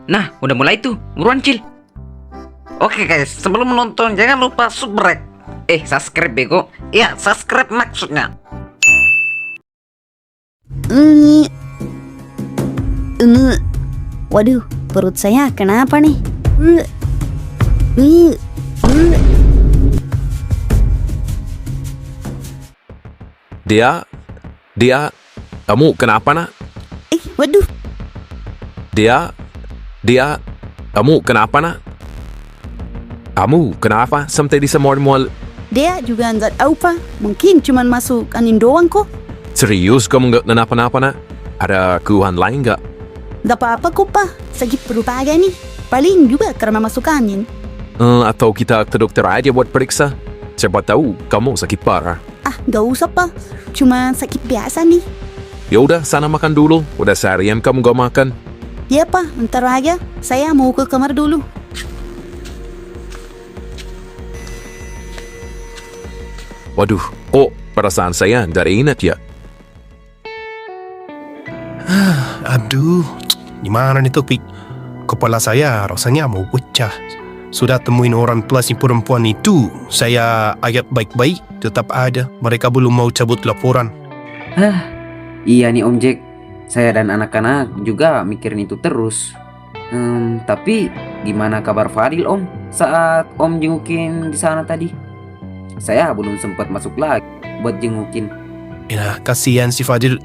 Nah, udah mulai tuh, buruan Cil. Oke guys, sebelum menonton jangan lupa subscribe. Subscribe bego. Ya, subscribe maksudnya. Ini, ini, waduh, perut saya kenapa nih? Dia, kamu kenapa nak? Waduh, Dia, kamu kenapa nak? Kamu kenapa sampai di semua dia juga nggak tahu pak. Mungkin cuman masuk angin doang kok. serius kamu nggak kenapa-napa nak? Ada keluhan lain nggak? Gak apa-apa kok pak, sakit perut aja nih. Paling juga karena masuk angin. Atau kita ke dokter aja buat periksa. Siapa tahu kamu sakit parah. Gak usah pak, cuma sakit biasa nih. Ya udah, sana makan dulu. Udah seharian kamu gak makan. Ya pak, ntar aja. Saya mau ke kamar dulu. Waduh, kok perasaan saya dari ingat ya? Aduh, gimana nih topik? Kepala saya rasanya mau pecah. Sudah temuin orang tua si perempuan itu. Saya ayat baik-baik, tetap ada. Mereka belum mau cabut laporan. Iya nih Om Jack. Saya dan anak-anak juga mikirin itu terus. Tapi gimana kabar Fadil Om? Saat Om jengukin di sana tadi, saya belum sempat masuk lagi buat jengukin. Ya, kasihan si Fadil.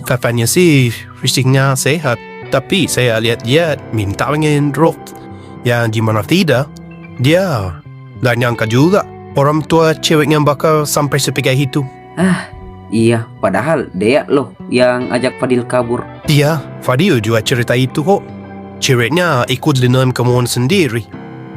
Katanya sih fisiknya sehat. Tapi saya lihat-lihat minta pengen drop. Yang gimana tidak, dia gak nyangka juga orang tua ceweknya bakal sampai sepikai itu. Iya, padahal Dea loh yang ajak Fadil kabur. Iya, Fadil juga cerita itu kok. Ceweknya ikut dengan kemauan sendiri.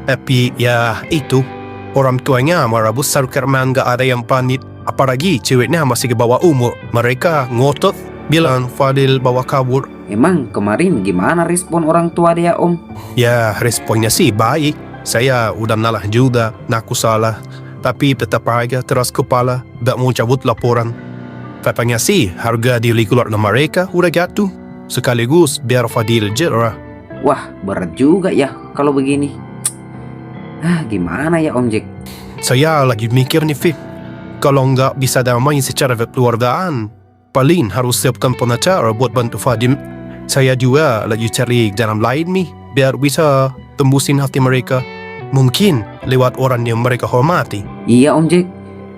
Tapi ya itu, orang tuanya marah besar karena nggak ada yang panit. Apalagi ceweknya masih ke bawah umur. Mereka ngotot bilang Fadil bawa kabur. Emang kemarin gimana respon orang tua Dea Om? Ya, responnya sih baik. Saya udah nalah juga, ngaku salah. Tapi tetap aja teras kepala, gak mau cabut laporan. Katanya sih harga diri keluarga mereka udah jatuh. Sekaligus biar Fadil jerah. Wah, berat juga ya kalau begini. Gimana ya Om Jack? Saya lagi mikir nih Fit, kalau nggak bisa damai secara kekeluargaan, paling harus siapkan pengacara buat bantu Fadil. Saya juga lagi cari jalan lain nih, biar bisa tembusin hati mereka. Mungkin lewat orang yang mereka hormati. Iya Om Jack,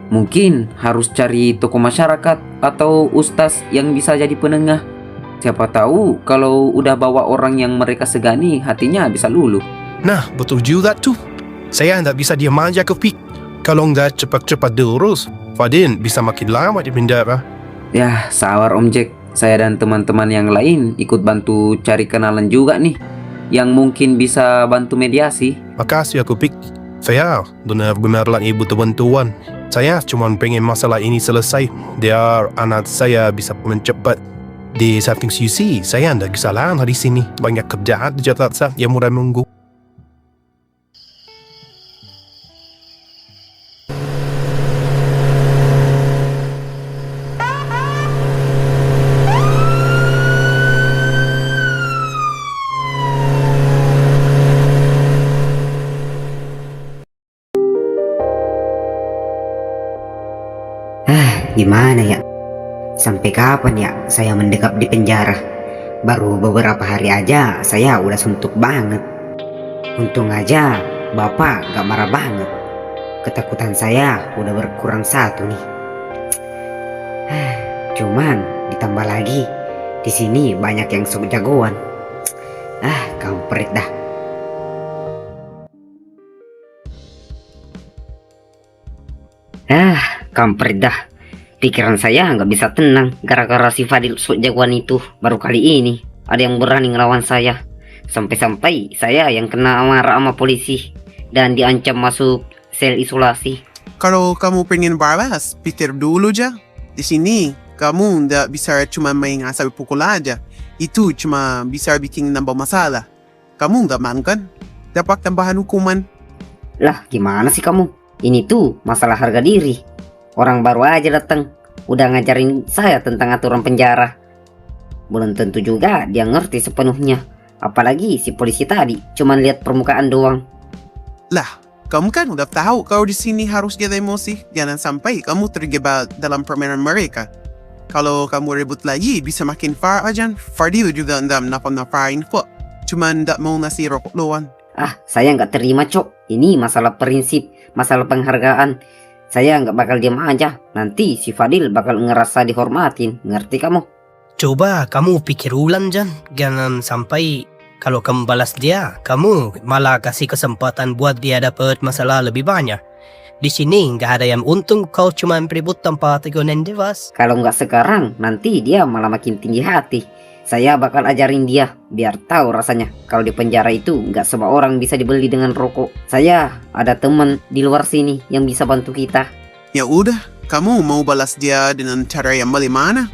mungkin harus cari tokoh masyarakat atau ustaz yang bisa jadi penengah. Siapa tahu kalau udah bawa orang yang mereka segani, hatinya bisa luluh. Nah, betul juga tuh. Saya nggak bisa diam aja ke Fit. Kalau nggak cepat-cepat diurus, Fadil bisa makin lama di penjara. Ya, sabar Om Jack. Saya dan teman-teman yang lain ikut bantu cari kenalan juga nih, yang mungkin bisa bantu mediasi. Makasih aku Pik. Saya benar-benar lagi butuh bantuan. Saya cuma pengen masalah ini selesai biar anak saya bisa mencepat. Di samping sisi, saya nggak bisa lama di sini. Banyak kerjaan di Jakarta yang mulai menunggu. Gimana ya? Sampai kapan ya saya mendekap di penjara? Baru beberapa hari aja saya udah suntuk banget. Untung aja bapak gak marah banget. Ketakutan saya udah berkurang satu nih. Cuman ditambah lagi di sini banyak yang sok jagoan. Kampret dah. Kampret dah. Pikiran saya nggak bisa tenang gara-gara si Fadil sok jagoan itu. Baru kali ini ada yang berani ngelawan saya. Sampai-sampai saya yang kena marah sama polisi dan diancam masuk sel isolasi. Kalau kamu pengen balas, pikir dulu aja. Di sini, kamu nggak bisa cuma main asal pukul aja. Itu cuma bisa bikin nambah masalah. Kamu nggak mau kan? Dapat tambahan hukuman. Lah gimana sih kamu? Ini tuh masalah harga diri. Orang baru aja datang, udah ngajarin saya tentang aturan penjara. Belum tentu juga dia ngerti sepenuhnya. Apalagi si polisi tadi cuman lihat permukaan doang. Lah, kamu kan udah tahu kalau di sini harus jaga emosi. Jangan sampai kamu terjebak dalam permainan mereka. Kalau kamu ribut lagi, bisa makin far aja. Fadil juga ndam napa-napain kok. Cuman ndak mau ngasih rokok doang. Ah, saya nggak terima, Cok. Ini masalah prinsip, masalah penghargaan. Saya nggak bakal diam aja. Nanti si Fadil bakal ngerasa dihormatin. Ngerti kamu? Coba kamu pikir ulang, Jan. Jangan sampai kalau kamu balas dia, kamu malah kasih kesempatan buat dia dapat masalah lebih banyak. Di sini nggak ada yang untung, kau cuma ribut tanpa teguran yang jelas. Kalau nggak sekarang, nanti dia malah makin tinggi hati. Saya bakal ajarin dia, biar tahu rasanya. Kalau di penjara itu nggak semua orang bisa dibeli dengan rokok. Saya ada teman di luar sini yang bisa bantu kita. Ya udah, kamu mau balas dia dengan cara yang bagaimana?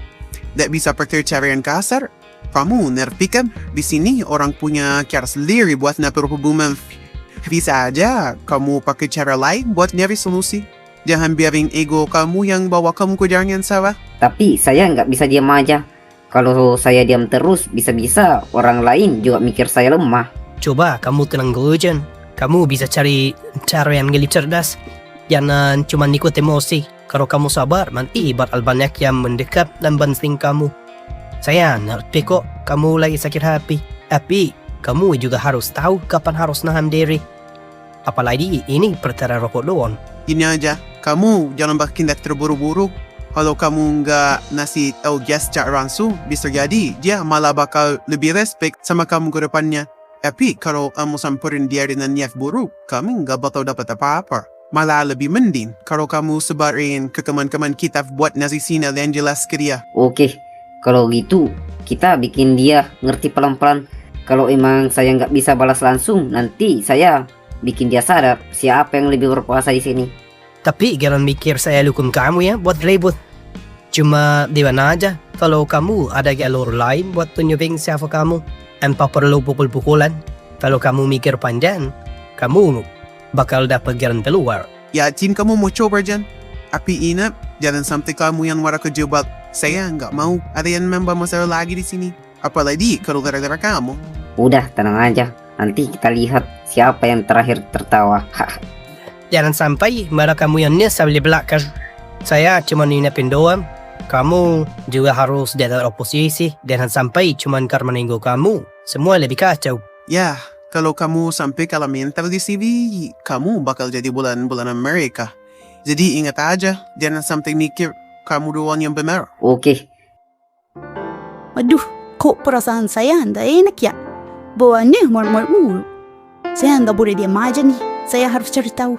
Nggak bisa pakai cara yang kasar. Kamu ngerti kan? Di sini orang punya cara sendiri buat ngatur hubungan. Bisa aja kamu pakai cara lain buat nyari solusi. Jangan biarin ego kamu yang bawa kamu ke jalan yang salah. Tapi saya nggak bisa diam aja. Kalau saya diam terus, bisa-bisa orang lain juga mikir saya lemah. Coba kamu tenang dulu, Jan. Kamu bisa cari cara yang lebih cerdas. Jangan cuma ikut emosi. Kalau kamu sabar, nanti bakal banyak yang mendekat dan banting kamu. Saya ngerti kok kamu lagi sakit hati. Tapi kamu juga harus tahu kapan harus nahan diri. Apalagi ini perkara rokok doang. Ini aja, kamu jangan makin terburu-buru. Kalau kamu nggak ngasih tahu dia secara langsung, bisa jadi dia malah bakal lebih respect sama kamu ke depannya. Tapi kalau kamu samperin dia dengan niat buruk, kamu nggak bakal dapat apa-apa. Malah lebih mending kalau kamu sebarin ke teman-teman kita buat ngasih sinyal yang jelas ke dia. Oke, kalau gitu kita bikin dia ngerti pelan-pelan. Kalau emang saya nggak bisa balas langsung, nanti saya bikin dia sadar siapa yang lebih berkuasa di sini. Tapi jangan mikir saya dukung kamu ya buat ribut. Cuma di mana aja kalau kamu ada jalur lain buat tunjukin siapa kamu. Tanpa perlu pukul-pukulan. Kalau kamu mikir panjang, kamu bakal dapat jalan keluar. Yakin kamu mau coba, Jan? Tapi ingat, jangan sampai kamu yang marah kejebak. Saya nggak mau ada yang nambah masalah lagi di sini. Apalagi kalau gara-gara kamu. Udah, tenang aja. Nanti kita lihat siapa yang terakhir tertawa. Jangan sampai malah kamu yang nyesal di belakang. Saya cuma nginepin doang. Kamu juga harus di atas oposisi. Jangan sampai cuma karena nengok kamu. Semua lebih kacau. Ya, kalau kamu sampai kalah mental di sini, kamu bakal jadi bulan-bulanan mereka. Jadi ingat aja, jangan sampai mikir kamu doang yang benar. Oke. Aduh, kok perasaan saya nggak enak ya? Bawaannya murmur mulu. Saya nggak boleh diam aja nih. Saya harus cari tahu.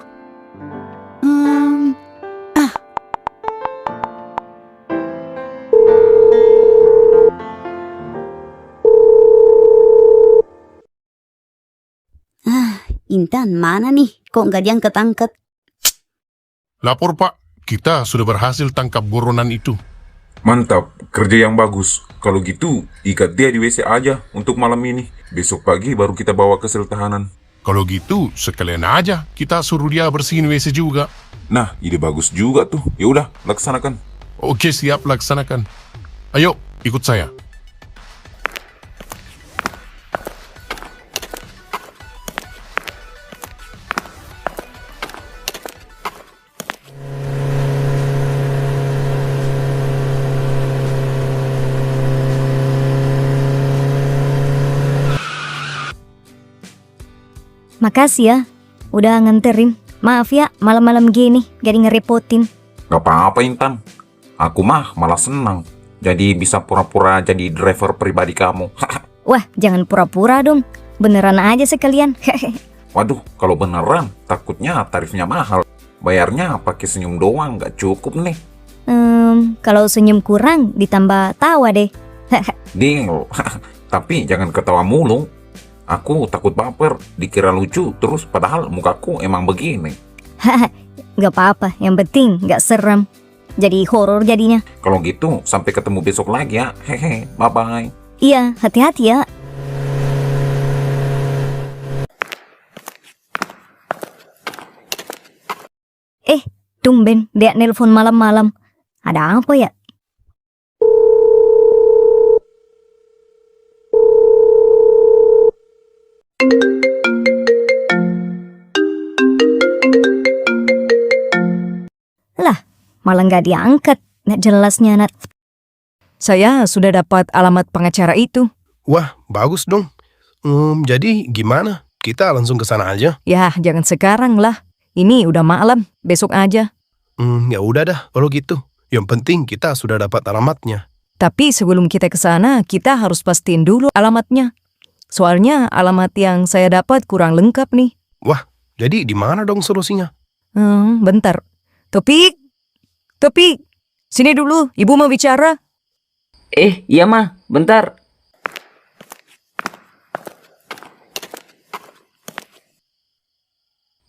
Intan mana nih? Kok nggak diangkat-angkat? Lapor Pak, kita sudah berhasil tangkap buronan itu. Mantap, kerja yang bagus. Kalau gitu, ikat dia di WC aja untuk malam ini. Besok pagi baru kita bawa ke sel tahanan. Kalau gitu, sekalian aja kita suruh dia bersihin WC juga. Nah, ide bagus juga tuh. Ya udah, laksanakan. Oke, siap, laksanakan. Ayo, ikut saya. Makasih ya, udah nganterin. Maaf ya, malam-malam gini, jadi ngerepotin. Gak apa-apa, Intan. Aku mah malah senang. Jadi bisa pura-pura jadi driver pribadi kamu. Wah, jangan pura-pura dong. Beneran aja sekalian. Waduh, kalau beneran, takutnya tarifnya mahal. Bayarnya pakai senyum doang, gak cukup nih. Kalau senyum kurang, ditambah tawa deh. Deal. Tapi jangan ketawa mulu. Aku takut baper, dikira lucu, terus padahal mukaku emang begini. Gak apa-apa, yang penting gak serem. Jadi horor jadinya. Kalau gitu, sampai ketemu besok lagi ya. Hehe, bye-bye. Iya, hati-hati ya. Tumben, dia nelpon malam-malam. Ada apa ya? malah nggak diangkat. Nggak jelasnya, Nat. Saya sudah dapat alamat pengacara itu. Wah, bagus dong. Jadi gimana? Kita langsung ke sana aja? Ya, jangan sekarang lah. Ini udah malam, besok aja. Ya udah dah kalau gitu. Yang penting kita sudah dapat alamatnya. Tapi sebelum kita ke sana, kita harus pastiin dulu alamatnya. Soalnya alamat yang saya dapat kurang lengkap nih. Wah, jadi di mana dong solusinya? Bentar. Topik, sini dulu, ibu mau bicara. Iya mah, bentar.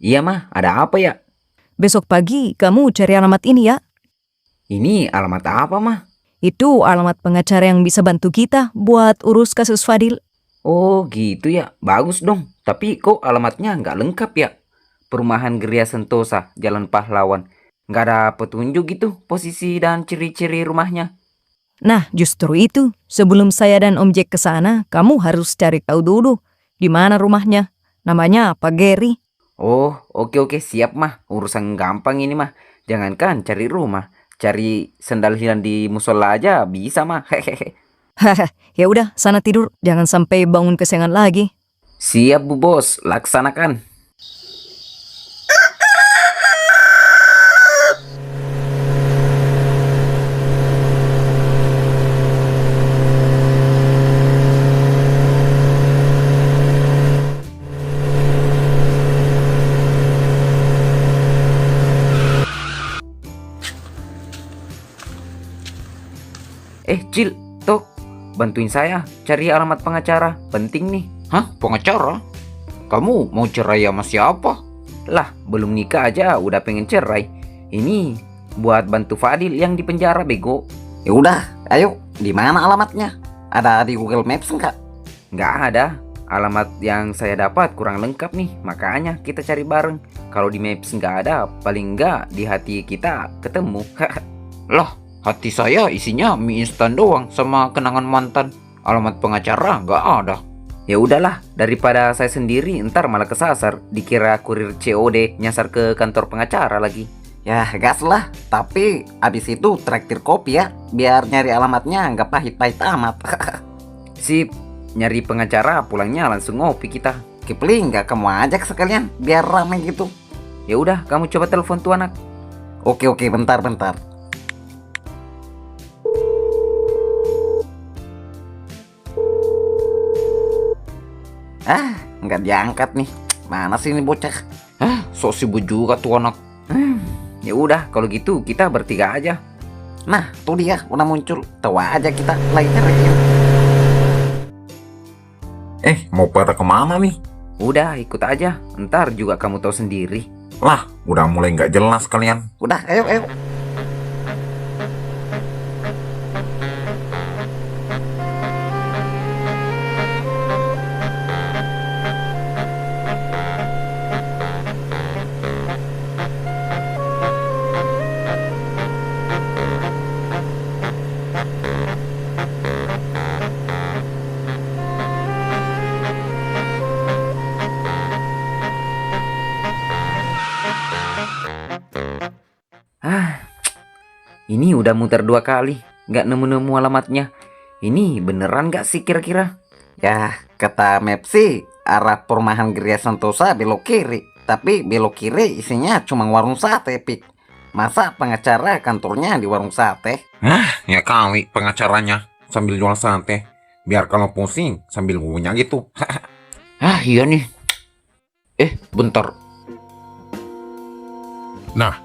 Iya mah, ada apa ya? Besok pagi kamu cari alamat ini ya. Ini alamat apa mah? Itu alamat pengacara yang bisa bantu kita buat urus kasus Fadil. Oh gitu ya, bagus dong. Tapi kok alamatnya nggak lengkap ya? Perumahan Geria Sentosa, Jalan Pahlawan. Nggak ada petunjuk gitu, posisi dan ciri-ciri rumahnya. Nah, justru itu. Sebelum saya dan Om Jack ke sana, kamu harus cari tahu dulu di mana rumahnya. Namanya Pak Gary. Oh, oke siap mah. Urusan gampang ini mah. Jangankan cari rumah, cari sendal hilang di musola aja bisa mah. Hehehe. Ya udah, sana tidur. Jangan sampai bangun kesiangan lagi. Siap Bu Bos, laksanakan. Cil, Tok, bantuin saya cari alamat pengacara. Penting nih. Hah? Pengacara? Kamu mau cerai sama siapa? Lah, belum nikah aja udah pengen cerai. Ini buat bantu Fadil yang di penjara, bego. Ya udah, ayo, di mana alamatnya? Ada di Google Maps nggak? Nggak ada. Alamat yang saya dapat kurang lengkap nih, makanya kita cari bareng. Kalau di Maps nggak ada, paling nggak di hati kita ketemu. Lah, hati saya isinya mie instan doang sama kenangan mantan. Alamat pengacara nggak ada. Ya udahlah, daripada saya sendiri ntar malah kesasar, dikira kurir COD nyasar ke kantor pengacara lagi. Ya gas lah, tapi abis itu traktir kopi ya, biar nyari alamatnya nggak pahit-pahit amat. Sip, nyari pengacara pulangnya langsung ngopi kita. Kipling nggak kamu ajak sekalian, biar rame gitu. Ya udah, kamu coba telepon tuh anak. Oke, bentar. Nggak diangkat nih. Mana sih ini bocah? Sok sibuk juga tuh anak. Ya udah, kalau gitu kita bertiga aja. Nah, tuh dia udah muncul. Tahu aja kita lagi nyariin. Mau pada kemana nih? Udah, ikut aja. Ntar juga kamu tahu sendiri. Lah, udah mulai nggak jelas kalian. Udah, ayo. Ini udah muter 2 kali, nggak nemu-nemu alamatnya. Ini beneran nggak sih kira-kira? Ya, kata map sih arah perumahan Geria Sentosa belok kiri. Tapi belok kiri isinya cuma warung sate, Pik. Masa pengacara kantornya di warung sate? Ya kali pengacaranya sambil jual sate. Biar kalau pusing sambil ngunyah gitu. Iya nih. Bentar. Nah,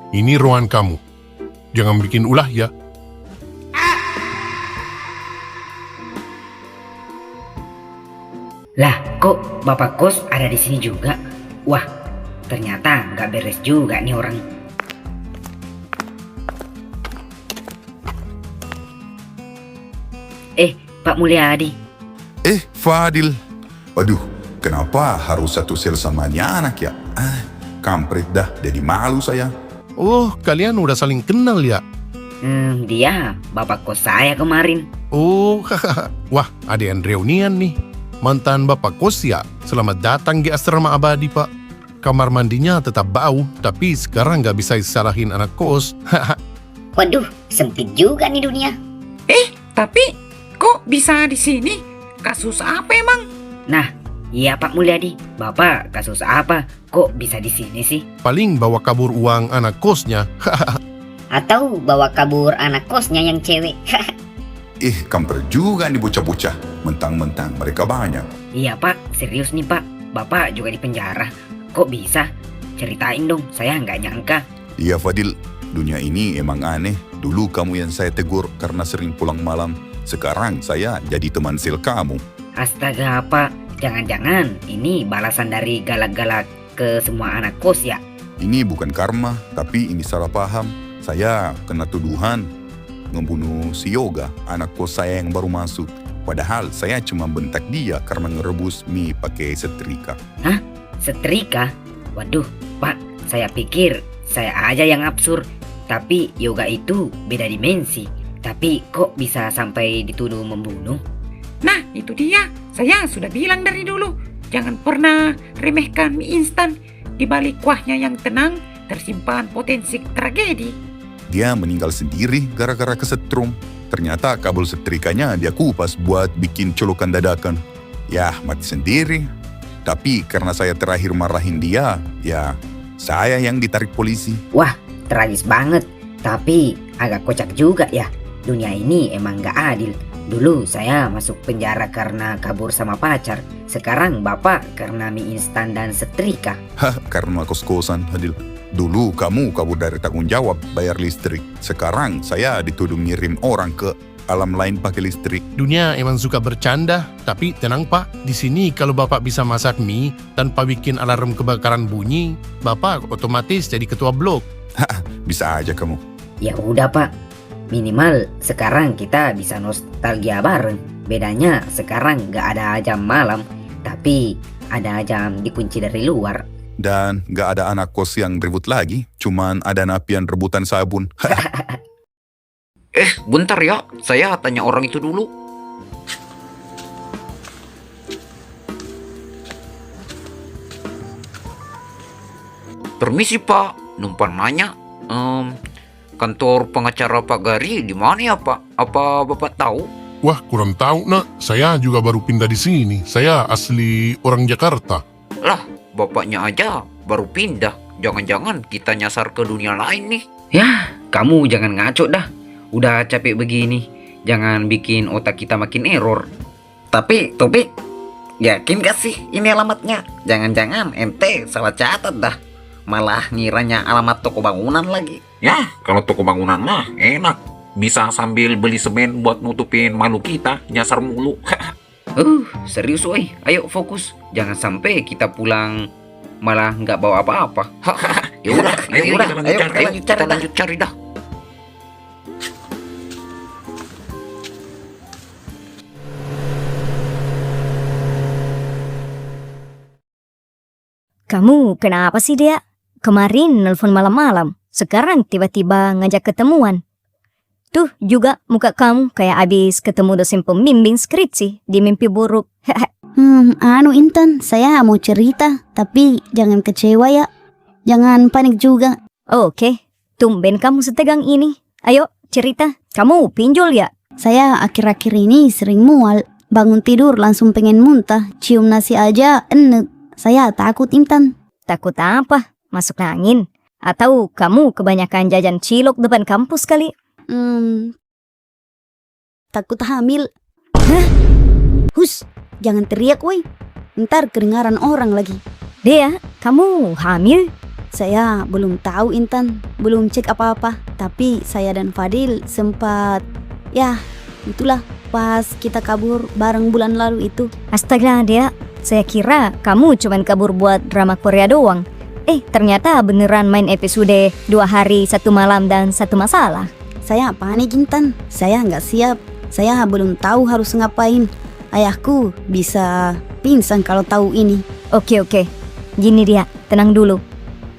ini ruangan kamu. Jangan bikin ulah ya. Lah, kok Bapak Kos ada di sini juga? Wah, ternyata nggak beres juga nih orang. Pak Mulyadi. Fadil. Waduh, kenapa harus satu sel sama ini anak ya? Kampret dah, jadi malu saya. Oh, kalian udah saling kenal ya? Dia Bapak Kos saya kemarin. Oh, wah, ada yang reunian nih. Mantan Bapak Kos ya? Selamat datang di asrama abadi, Pak. kamar mandinya tetap bau, tapi sekarang nggak bisa disalahin anak kos. Waduh, sempit juga nih dunia. Tapi kok bisa di sini? Kasus apa emang? Nah, iya Pak Mulyadi, Bapak kasus apa? Kok bisa di sini sih? Paling bawa kabur uang anak kosnya. Atau bawa kabur anak kosnya yang cewek? Kampret juga nih bocah-bocah. Mentang-mentang mereka banyak. Iya Pak, serius nih Pak. Bapak juga di penjara. Kok bisa? Ceritain dong, saya nggak nyangka. Iya Fadil, dunia ini emang aneh. Dulu kamu yang saya tegur karena sering pulang malam. Sekarang saya jadi teman sel kamu. Astaga Pak, jangan-jangan ini balasan dari galak-galak ke semua anak kos ya? Ini bukan karma, tapi ini salah paham. Saya kena tuduhan membunuh si Yoga, anak kos saya yang baru masuk. Padahal saya cuma bentak dia karena ngerebus mie pakai setrika. Hah? Setrika? Waduh, Pak, saya pikir saya aja yang absurd. Tapi Yoga itu beda dimensi. Tapi kok bisa sampai dituduh membunuh? Nah, itu dia. Saya sudah bilang dari dulu. Jangan pernah remehkan mie instan. Di balik kuahnya yang tenang, tersimpan potensi tragedi. Dia meninggal sendiri gara-gara kesetrum. Ternyata kabel setrikanya dia kupas buat bikin colokan dadakan. Yah, mati sendiri. Tapi karena saya terakhir marahin dia, ya saya yang ditarik polisi. Wah, tragis banget. Tapi agak kocak juga ya. Dunia ini emang gak adil. Dulu saya masuk penjara karena kabur sama pacar. Sekarang Bapak karena mie instan dan setrika. Karena kos-kosan, Fadil. Dulu kamu kabur dari tanggung jawab bayar listrik. Sekarang saya dituduh ngirim orang ke alam lain pakai listrik. Dunia emang suka bercanda, tapi tenang Pak. Di sini kalau Bapak bisa masak mie tanpa bikin alarm kebakaran bunyi, Bapak otomatis jadi ketua blok. Bisa aja kamu. Ya udah Pak, minimal sekarang kita bisa nostalgia bareng. Bedanya sekarang gak ada jam malam, tapi ada jam dikunci dari luar. Dan gak ada anak kos yang ribut lagi, cuman ada napian rebutan sabun. Bentar ya, saya tanya orang itu dulu. Permisi Pak, numpang nanya. Kantor pengacara Pak Gari di mana ya Pak? Apa Bapak tahu? Wah, kurang tahu nak. Saya juga baru pindah di sini. Saya asli orang Jakarta. Lah, bapaknya aja baru pindah. Jangan-jangan kita nyasar ke dunia lain nih. Ya, kamu jangan ngaco dah. Udah capek begini. Jangan bikin otak kita makin error. Tapi, Topik, yakin gak sih ini alamatnya? Jangan-jangan ente salah catat dah. Malah ngiranya alamat toko bangunan lagi. Ya, kalau toko bangunan mah enak. Bisa sambil beli semen buat nutupin malu kita, nyasar mulu. Serius woi. Ayo fokus. Jangan sampai kita pulang malah nggak bawa apa-apa. Ya udah, ayo kita lanjut cari dah. Kamu kenapa sih dia? Kemarin nelpon malam-malam, sekarang tiba-tiba ngajak ketemuan. Tuh juga muka kamu kayak abis ketemu dosen pembimbing skripsi di mimpi buruk. Intan, saya mau cerita, tapi jangan kecewa ya. Jangan panik juga. Oke, tumben kamu setegang ini. Ayo cerita, kamu pinjol ya? Saya akhir-akhir ini sering mual. Bangun tidur langsung pengen muntah, cium nasi aja enek. Saya takut Intan. Takut apa? Masuk angin? Atau kamu kebanyakan jajan cilok depan kampus kali? Takut hamil. Hus, jangan teriak woi. Ntar kedengaran orang lagi. Dea, kamu hamil? Saya belum tahu Intan, belum cek apa-apa. Tapi saya dan Fadil sempat, ya itulah pas kita kabur bareng bulan lalu itu. Astaga Dea, saya kira kamu cuman kabur buat drama Korea doang. Ternyata beneran main episode 2 hari 1 malam dan 1 masalah. Saya panik Intan, saya nggak siap. Saya belum tahu harus ngapain. Ayahku bisa pingsan kalau tahu ini. Oke. Gini dia, tenang dulu.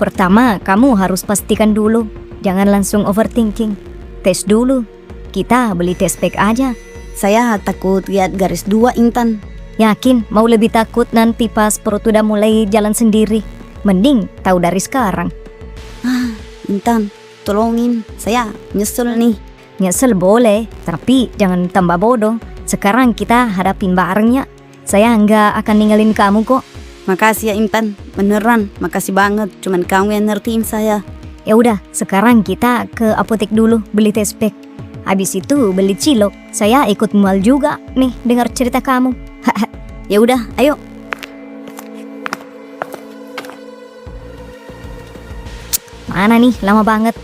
Pertama, kamu harus pastikan dulu. Jangan langsung overthinking. Tes dulu. Kita beli test pack aja. Saya takut lihat garis 2 Intan. Yakin mau lebih takut nanti pas perut udah mulai jalan sendiri. Mending tahu dari sekarang. Intan, tolongin. Saya nyesel nih. Nyesel boleh, tapi jangan tambah bodoh. Sekarang kita hadapin barengnya. Saya nggak akan ninggalin kamu kok. Makasih ya Intan, beneran. Makasih banget, cuman kamu yang ngertiin saya. Ya udah, sekarang kita ke apotek dulu beli tes pack. Habis itu beli cilok. Saya ikut mual juga nih dengar cerita kamu. Ya udah, ayo. Mana nih, lama banget.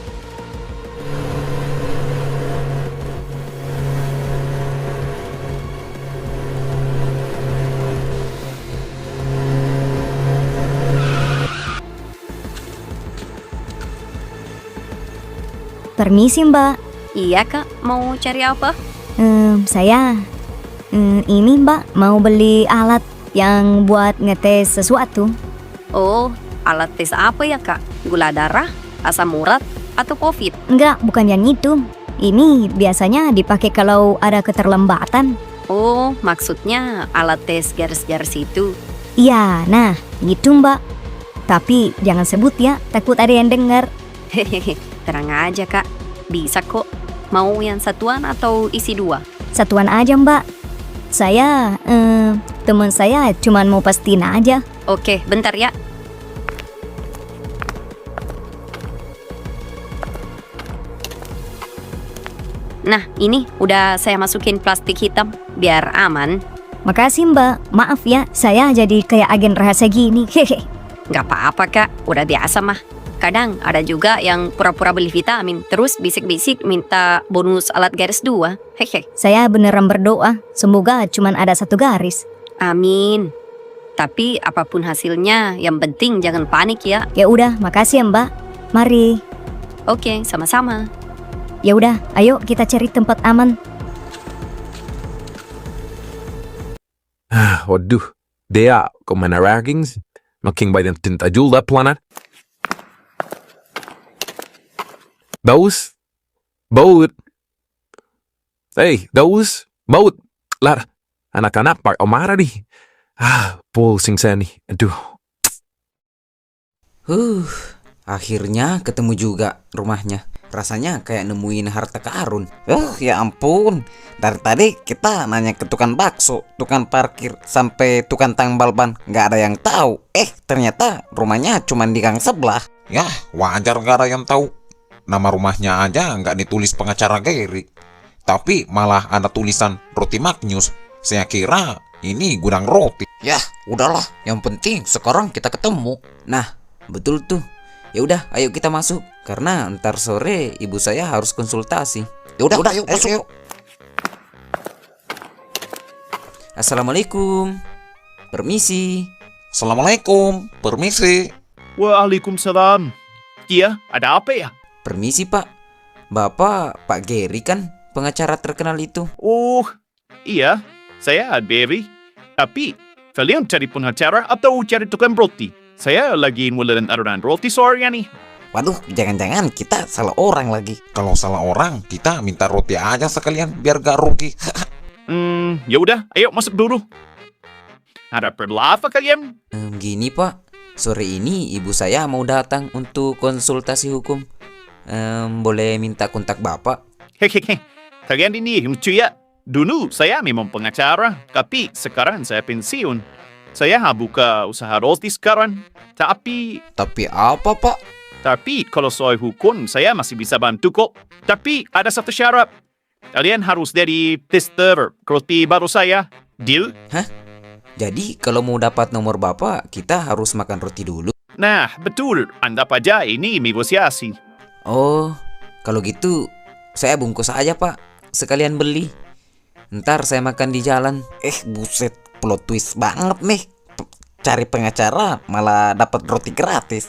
Permisi Mbak. Iya kak, mau cari apa? Saya ini Mbak mau beli alat yang buat ngetes sesuatu. Oh, alat tes apa ya kak? Gula darah, asam urat, atau COVID? Enggak, bukan yang itu. Ini biasanya dipakai kalau ada keterlambatan. Oh, maksudnya alat tes garis-garis itu. Iya, nah gitu Mbak. Tapi jangan sebut ya, takut ada yang dengar. Hehehe, tenang aja kak, bisa kok. Mau yang satuan atau isi 2? Satuan aja Mbak. Saya, teman saya cuman mau pastiin aja. Oke, bentar ya. Nah, ini udah saya masukin plastik hitam biar aman. Makasih Mbak, maaf ya, saya jadi kayak agen rahasia gini. Hehe. Gak apa-apa kak, udah biasa mah. Kadang ada juga yang pura-pura beli vitamin, terus bisik-bisik minta bonus alat garis 2. Hehe. Saya beneran berdoa, semoga cuman ada 1 garis. Amin. Tapi apapun hasilnya, yang penting jangan panik ya. Ya udah, makasih ya Mbak. Mari. Oke, sama-sama. Ya udah, ayo kita cari tempat aman. Waduh, Dea, kau mana raggings? Making by den tinta jula planet. Daus? Baut? Hey, Daus? Baut? Lar, anak-anak pak omara di. Pusing saya nih. Aduh. Akhirnya ketemu juga rumahnya. Rasanya kayak nemuin harta karun. Ya ampun, dari tadi kita nanya ke tukang bakso, tukang parkir, sampai tukang tambal ban, nggak ada yang tahu. Ternyata rumahnya cuma di gang sebelah. Ya, wajar nggak ada yang tahu. Nama rumahnya aja nggak ditulis pengacara Gary, tapi malah ada tulisan Roti Magnus. Saya kira ini gudang roti. Ya, udahlah. Yang penting sekarang kita ketemu. Nah, betul tuh. Ya udah, ayo kita masuk. Karena ntar sore ibu saya harus konsultasi. Ya udah, ayo masuk. Assalamualaikum. Permisi. Assalamualaikum. Permisi. Waalaikumsalam. Iya, ada apa ya? Permisi Pak. Bapak Pak Gary kan pengacara terkenal itu. Oh, iya. Saya Barry. Tapi, kalian cari pengacara atau cari tukang roti? Saya lagi ngularin adonan roti sore nih. Waduh, jangan-jangan kita salah orang lagi. Kalau salah orang, kita minta roti aja sekalian biar gak rugi. Ya udah, ayo masuk dulu. Ada perlu apa kalian? Gini Pak, sore ini ibu saya mau datang untuk konsultasi hukum. Boleh minta kontak Bapak? Hehehe, kalian ini lucu ya. Dulu saya memang pengacara, tapi sekarang saya pensiun. Saya buka usaha roti sekarang. Tapi apa Pak? Tapi kalau soal hukum saya masih bisa bantu kok. Tapi ada satu syarat. Kalian harus jadi tester roti baru saya. Deal? Hah? Jadi kalau mau dapat nomor Bapak, kita harus makan roti dulu? Nah, betul. Anggap aja ini negosiasi. Oh, kalau gitu saya bungkus aja Pak. Sekalian beli. Ntar saya makan di jalan. Buset. Plot twist banget nih. Cari pengacara malah dapat roti gratis.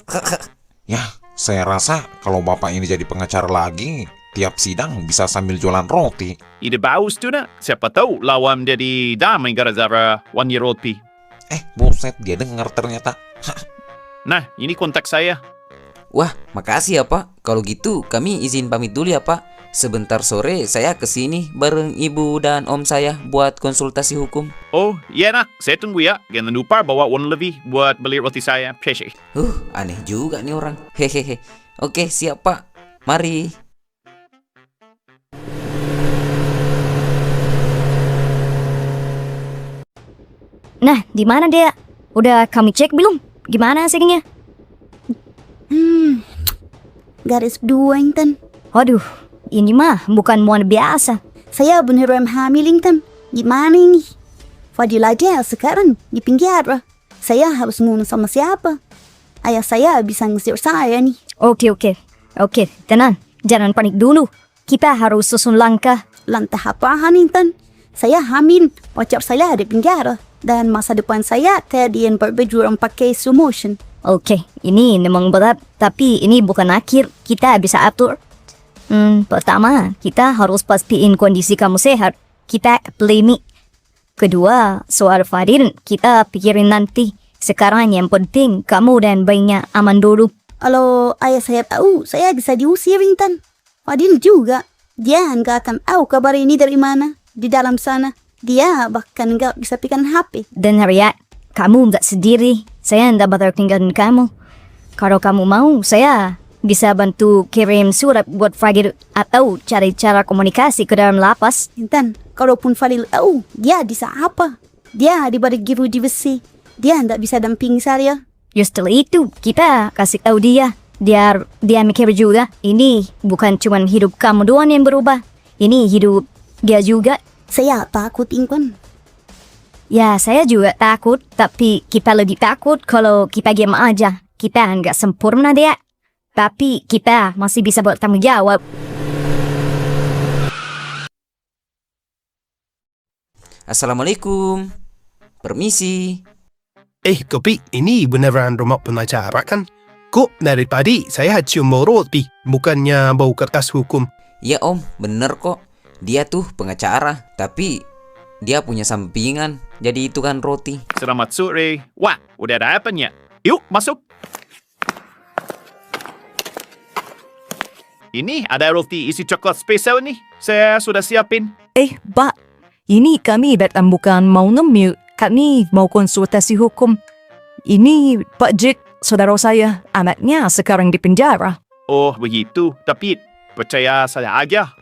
Ya, saya rasa kalau Bapak ini jadi pengacara lagi, tiap sidang bisa sambil jualan roti. Ide bagus tuh nak. Siapa tahu lawan jadi damai gara-gara one year roti. Buset, dia dengar ternyata. Nah, ini kontak saya. Wah, makasih ya Pak. Kalau gitu kami izin pamit dulu ya Pak. Sebentar sore saya kesini bareng ibu dan om saya buat konsultasi hukum. Oh, iya nak. Saya tunggu ya. Jangan lupa bawa uang lebih buat beli roti saya. Presye. Aneh juga nih orang. Hehehe. Oke, siap Pak. Mari. Nah, di mana dia? Udah kami cek belum? Gimana hasilnya? Garis 2 Intan. Waduh, ini mah bukan muan biasa. Saya beneran hamil Intan. Gimana ini? Fadil aja sekarang di penjara. Saya harus ngomong sama siapa? Ayah saya bisa ngusir saya nih. Oke, tenang. Jangan panik dulu. Kita harus susun langkah. Langkah apaan Intan? Saya hamil, pacar saya ada penjara. Dan masa depan saya tadi yang berjuang pakai slow motion. Oke, ini memang berat. Tapi ini bukan akhir. Kita bisa atur. Pertama, kita harus pastiin kondisi kamu sehat. Kita play. Kedua, soal Fadil, kita pikirin nanti. Sekarang yang penting, kamu dan bayinya aman dulu. Kalau ayah saya tahu, saya bisa diusir Intan. Fadil juga. Dia nggak akan tahu kabar ini dari mana. Di dalam sana. Dia bahkan nggak bisa pegang HP. Dan Riyad, kamu nggak sendiri. Saya nggak bakal tinggalin kamu. Kalau kamu mau, saya bisa bantu kirim surat buat Fadil atau cari cara komunikasi ke dalam lapas. Intan, kalaupun Fadil tahu, dia bisa apa? Dia di balik giru di besi. Dia nggak bisa dampingi saya. Justru itu, kita kasih tahu dia. Dia mikir juga, ini bukan cuma hidup kamu doang yang berubah. Ini hidup dia juga. Saya takut, Intan. Ya, saya juga takut. Tapi kita lebih takut kalau kita diam aja. Kita nggak sempurna dia. Tapi kita masih bisa bertanggung jawab. Assalamualaikum. Permisi. Kopi, ini beneran rumah pengacara kan? Kok dari tadi saya cium bau roti, bukannya bau kertas hukum? Ya om, bener kok. Dia tuh pengacara, tapi dia punya sampingan. Jadi itu kan roti. Selamat sore. Wah, udah ada apanya? Yuk, masuk. Ini ada roti isi coklat spesial nih. Saya sudah siapin. Pak, ini kami datang bukan mau ngemil. Kami mau konsultasi hukum. Ini Pak Jack, saudara saya. Anaknya sekarang di penjara. Oh, begitu. Tapi percaya saya aja.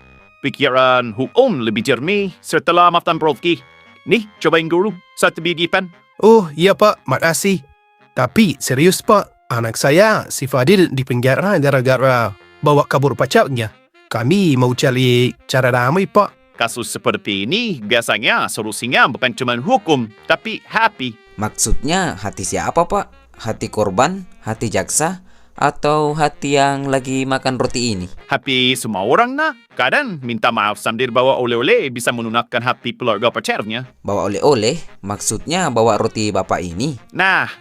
Pikiran hukum lebih jernih setelah makan Profi. Nih, cobain dulu. Satu biji pan. Oh, iya Pak, makasih. Tapi serius Pak, anak saya, si Fadil di penjara gara-gara bawa kabur pacarnya. Kami mau cari cara damai Pak. Kasus seperti ini biasanya solusinya bukan cuma hukum, tapi hati. Maksudnya hati siapa Pak? Hati korban, hati jaksa, atau hati yang lagi makan roti ini? Hati semua orang nak. Kadang minta maaf sambil bawa oleh-oleh bisa menunakkan hati keluarga pacarnya. Bawa oleh-oleh? Maksudnya bawa roti bapak ini? Nah,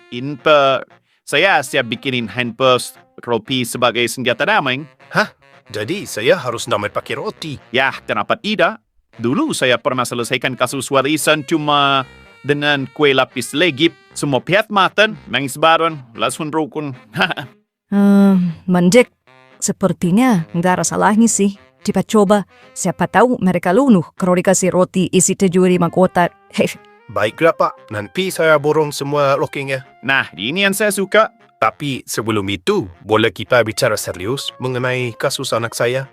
saya siap bikinin handpost roti sebagai senjata damai. Hah? Jadi saya harus damai pakai roti? Ya, kenapa tidak? Dulu saya pernah selesaikan kasus warisan cuma dengan kue lapis legit. Semua pihak makan, nangis bareng, langsung rukun. Mandek, sepertinya nggak ada salahnya sih. Coba, siapa tahu mereka lunuh kalau dikasih roti isi 75 kotak. Baiklah Pak, nanti saya borong semua lockingnya. Nah, ini yang saya suka. Tapi sebelum itu, boleh kita bicara serius mengenai kasus anak saya?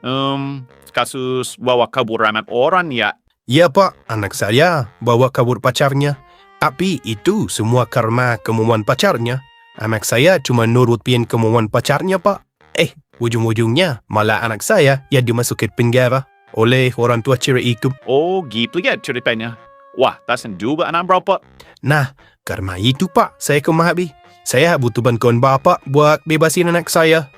Kasus bawa kabur anak orang ya? Iya Pak, anak saya bawa kabur pacarnya. Tapi itu semua karena kemauan pacarnya. Anak saya cuma nurutin kemauan pacarnya Pak. Ujung-ujungnya malah anak saya yang dimasukin penjara oleh orang tua cewek itu. Oh, gitu ya ceritanya. Wah, tasan juga anak berapa? Nah, karena itu Pak, saya kemari. Saya butuh bantuan Bapak buat bebasin anak saya.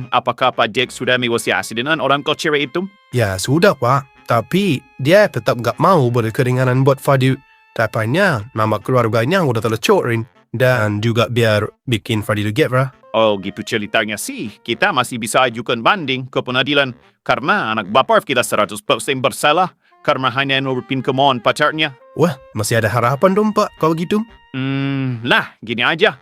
Apakah Pak Jack sudah negosiasi dengan orang tua cewek itu? Ya sudah Pak, tapi dia tetap gak mau berkeringanan buat Fadil. Tapanya nama keluarganya udah terlecorin. Dan juga biar bikin Fadil gera. Oh gitu ceritanya sih. Kita masih bisa ajukan banding ke pengadilan. Karena anak bapak kita 100% bersalah. Karena hanya nurutin kemauan pacarnya. Wah, masih ada harapan dong Pak kalau gitu. Nah, gini aja.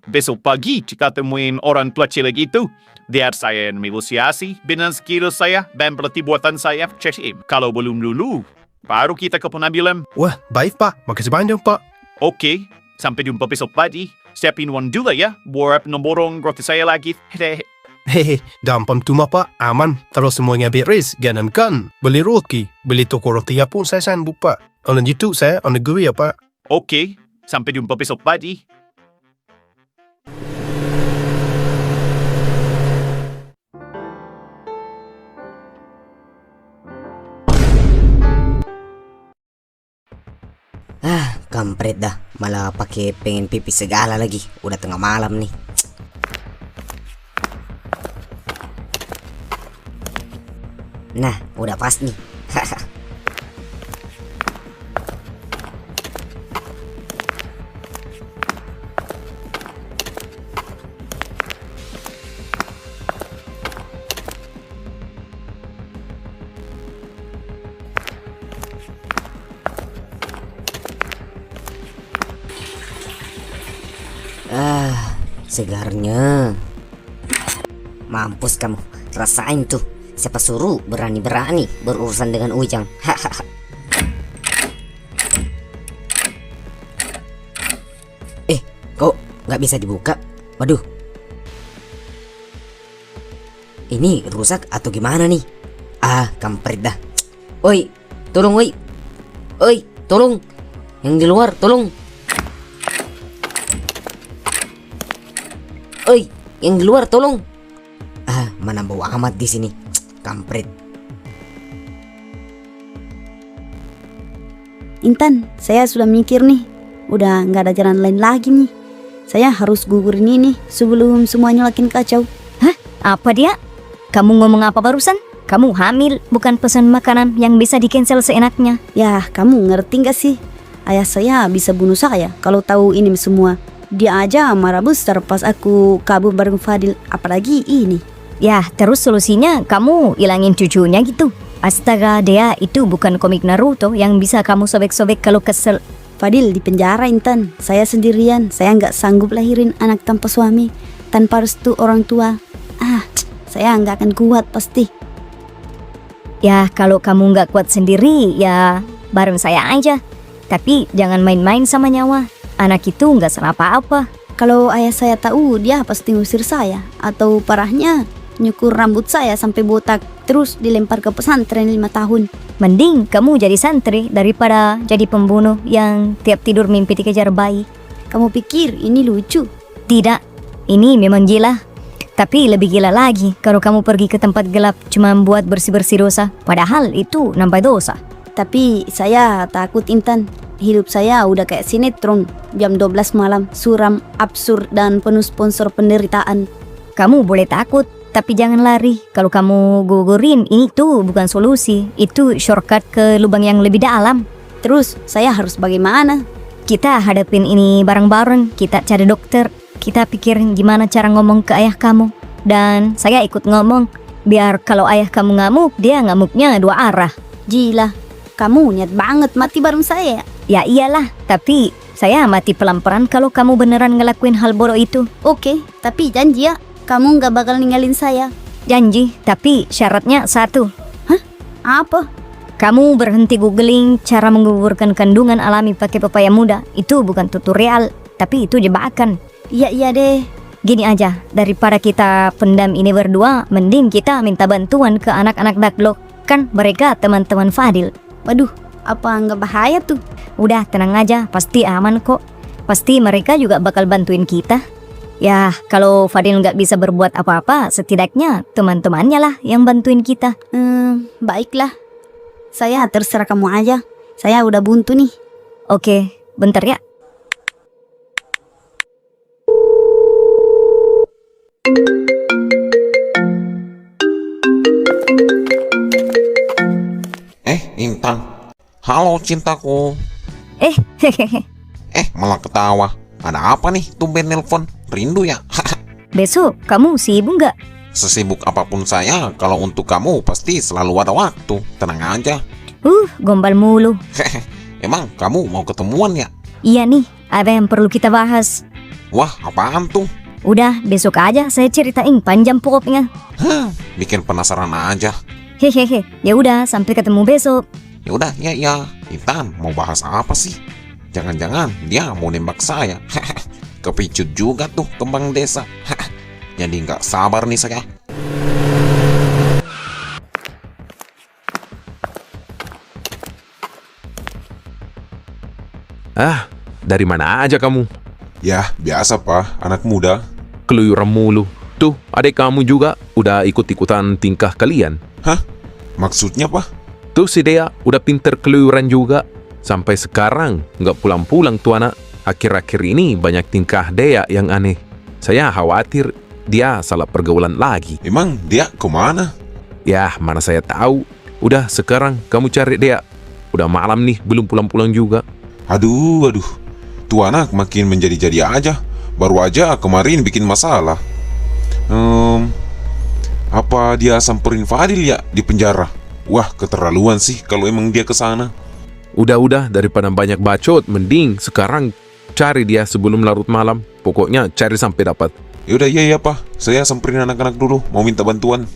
besok pagi jika temuin orang tua cilik itu. Biar saya negosiasi dengan skill saya dan berarti buatan saya check-in. Kalau belum dulu, baru kita ke penampilan. Wah, baik Pak. Makasih banyak Pak. Oke, sampai jumpa besok pagi. Siapin uang dulu ya, buat nomborong roti saya lagi. Hehehe. Hehe, gampang tu mah Pak. Aman. Terus semuanya beres. Jangankan beli roti. Beli toko roti pun saya sanggup Pak. Oleh itu saya on the go ya Pak. Oke, sampai jumpa besok pagi. Kampret dah, malah pakai pengen pipis segala lagi. Udah tengah malam nih. Nah, udah pas nih. Segarnya. Mampus kamu, rasain tuh. Siapa suruh berani-berani berurusan dengan Ujang. Kok nggak bisa dibuka? Waduh. Ini rusak atau gimana nih? Kampret dah. Oi, tolong oi. Oi, tolong. Yang di luar, tolong. Oi, yang di luar tolong. Mana bau amat di sini. Kampret. Intan, saya sudah mikir nih. Udah nggak ada jalan lain lagi nih. Saya harus gugurin ini sebelum semuanya makin kacau. Hah? Apa dia? Kamu ngomong apa barusan? Kamu hamil, bukan pesan makanan yang bisa di-cancel seenaknya. Ya, kamu ngerti gak sih? Ayah saya bisa bunuh saya kalau tahu ini semua. Dia aja marah besar pas aku kabur bareng Fadil, apalagi ini. Ya, terus solusinya kamu ilangin cucunya gitu. Astaga, dia itu bukan komik Naruto yang bisa kamu sobek-sobek kalau kesel. Fadil di penjara, Intan. Saya sendirian, saya nggak sanggup lahirin anak tanpa suami, tanpa restu orang tua. Saya nggak akan kuat pasti. Ya, kalau kamu nggak kuat sendiri, ya bareng saya aja. Tapi jangan main-main sama nyawa. Anak itu nggak salah apa-apa. Kalau ayah saya tahu, dia pasti ngusir saya. Atau parahnya, nyukur rambut saya sampai botak, terus dilempar ke pesantren 5 tahun. Mending kamu jadi santri daripada jadi pembunuh yang tiap tidur mimpi dikejar bayi. Kamu pikir ini lucu? Tidak, ini memang gila. Tapi lebih gila lagi kalau kamu pergi ke tempat gelap cuma buat bersih-bersih dosa. Padahal itu nambah dosa. Tapi saya takut, Intan. Hidup saya udah kayak sinetron. Jam 12 malam, suram, absurd, dan penuh sponsor penderitaan. Kamu boleh takut, tapi jangan lari. Kalau kamu gugurin, ini tuh bukan solusi. Itu shortcut ke lubang yang lebih dalam. Terus, saya harus bagaimana? Kita hadapin ini bareng-bareng. Kita cari dokter. Kita pikirin gimana cara ngomong ke ayah kamu. Dan saya ikut ngomong. Biar kalau ayah kamu ngamuk, dia ngamuknya 2 arah. Gila, kamu niat banget mati bareng saya. Ya iyalah, tapi saya mati pelan-pelan kalau kamu beneran ngelakuin hal bodoh itu. Oke, tapi janji ya, kamu gak bakal ninggalin saya. Janji, tapi syaratnya 1. Hah? Apa? Kamu berhenti googling cara menggugurkan kandungan alami pakai pepaya muda. Itu bukan tutorial, tapi itu jebakan. Iya deh. Gini aja, daripada kita pendam ini berdua, mending kita minta bantuan ke anak-anak Daklok. Kan mereka teman-teman Fadil. Waduh, apa nggak bahaya tuh? Udah, tenang aja, pasti aman kok. Pasti mereka juga bakal bantuin kita. Ya, kalau Fadil nggak bisa berbuat apa-apa, setidaknya teman-temannya lah yang bantuin kita. Baiklah. Saya terserah kamu aja. Saya udah buntu nih. Oke, bentar ya. Intan. Halo cintaku. Hehehe. Malah ketawa. Ada apa nih tumben nelpon? Rindu ya? Besok kamu sibuk nggak? Sesibuk apapun saya, kalau untuk kamu pasti selalu ada waktu. Tenang aja. Gombal mulu. Emang kamu mau ketemuan ya? Iya nih, ada yang perlu kita bahas. Wah, apaan tuh? Udah, besok aja saya ceritain panjang pokoknya. Bikin penasaran aja. Hehehe, ya udah sampai ketemu besok. Ya udah, ya. Intan, mau bahas apa sih? Jangan-jangan dia mau nembak saya. Kepicut juga tuh kembang desa. Jadi nggak sabar nih saya. Ah, dari mana aja kamu? Ya, biasa Pak, anak muda. Keluyuran mulu. Tuh, adik kamu juga udah ikut-ikutan tingkah kalian. Hah? Maksudnya Pak? Tuh si Dea udah pinter keluyuran juga. Sampai sekarang nggak pulang-pulang tuh anak. Akhir-akhir ini banyak tingkah Dea yang aneh. Saya khawatir dia salah pergaulan lagi. Emang dia kemana? Ya, mana saya tahu. Udah, sekarang kamu cari Dea. Udah malam nih, belum pulang-pulang juga. Aduh. Tuh anak makin menjadi-jadi aja. Baru aja kemarin bikin masalah. Apa dia samperin Fadil ya di penjara? Wah, keterlaluan sih kalau emang dia kesana. Udah, daripada banyak bacot, mending sekarang cari dia sebelum larut malam. Pokoknya cari sampai dapat. Yaudah, iya Pak. Saya samperin anak-anak dulu, mau minta bantuan.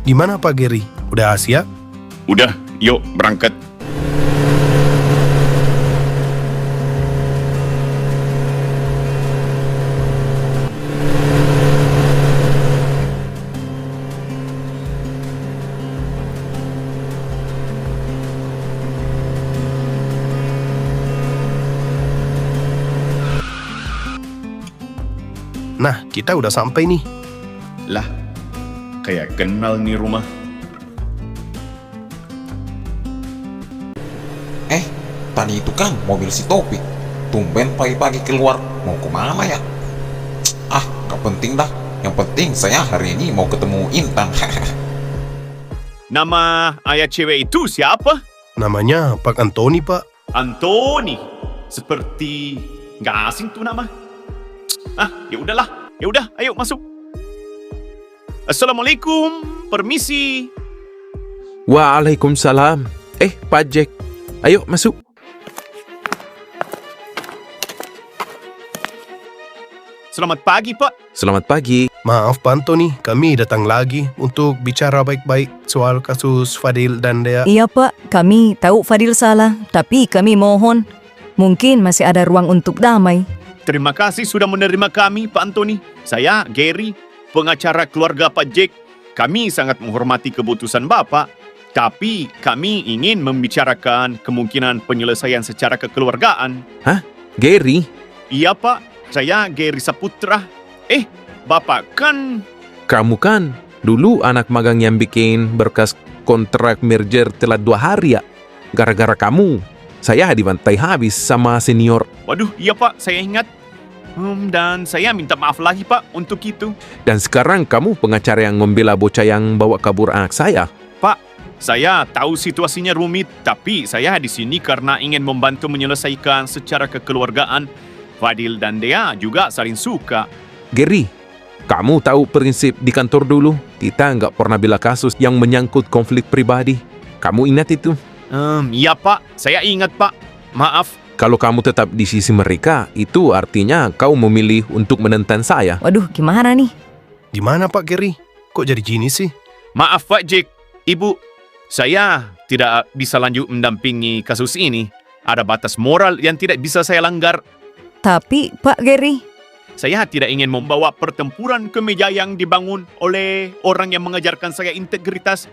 Gimana Pak Gary? Udah siap? Udah, yuk berangkat. Nah, kita udah sampai nih. Lah, kayak kenal nih rumah. Tadi itu kan mobil si Topik. Tumben pagi-pagi keluar. Mau kemana ya? Gak penting dah. Yang penting saya hari ini mau ketemu Intan. Nama ayah cewek itu siapa? Namanya Pak Antoni, Pak. Antoni. Seperti nggak asing tuh nama. Ya udahlah. Ya udah, ayo masuk. Assalamualaikum. Permisi. Waalaikumsalam. Pak Jack. Ayo masuk. Selamat pagi, Pak. Selamat pagi. Maaf Pak Antoni, kami datang lagi untuk bicara baik-baik soal kasus Fadil dan Dea. Iya Pak, kami tahu Fadil salah, tapi kami mohon, mungkin masih ada ruang untuk damai. Terima kasih sudah menerima kami, Pak Antoni. Saya, Gary, pengacara keluarga Pak Jack. Kami sangat menghormati keputusan Bapak, tapi kami ingin membicarakan kemungkinan penyelesaian secara kekeluargaan. Hah? Gary? Iya, Pak. Saya Gary Saputra. Bapak kan... Kamu kan dulu anak magang yang bikin berkas kontrak merger telat 2 hari ya? Gara-gara kamu, saya dibantai habis sama senior. Waduh, iya Pak, saya ingat. Dan saya minta maaf lagi Pak untuk itu. Dan sekarang kamu pengacara yang membela bocah yang bawa kabur anak saya. Pak, saya tahu situasinya rumit, tapi saya di sini karena ingin membantu menyelesaikan secara kekeluargaan. Fadil dan Dea juga saling suka. Gary, kamu tahu prinsip di kantor dulu? Kita nggak pernah bela kasus yang menyangkut konflik pribadi. Kamu ingat itu? Iya Pak, saya ingat Pak. Maaf. Kalau kamu tetap di sisi mereka, itu artinya kau memilih untuk menentang saya. Waduh, gimana nih? Gimana Pak Gary? Kok jadi gini sih? Maaf Pak Jack, Ibu. Saya tidak bisa lanjut mendampingi kasus ini. Ada batas moral yang tidak bisa saya langgar. Tapi, Pak Gary, saya tidak ingin membawa pertempuran ke meja yang dibangun oleh orang yang mengajarkan saya integritas.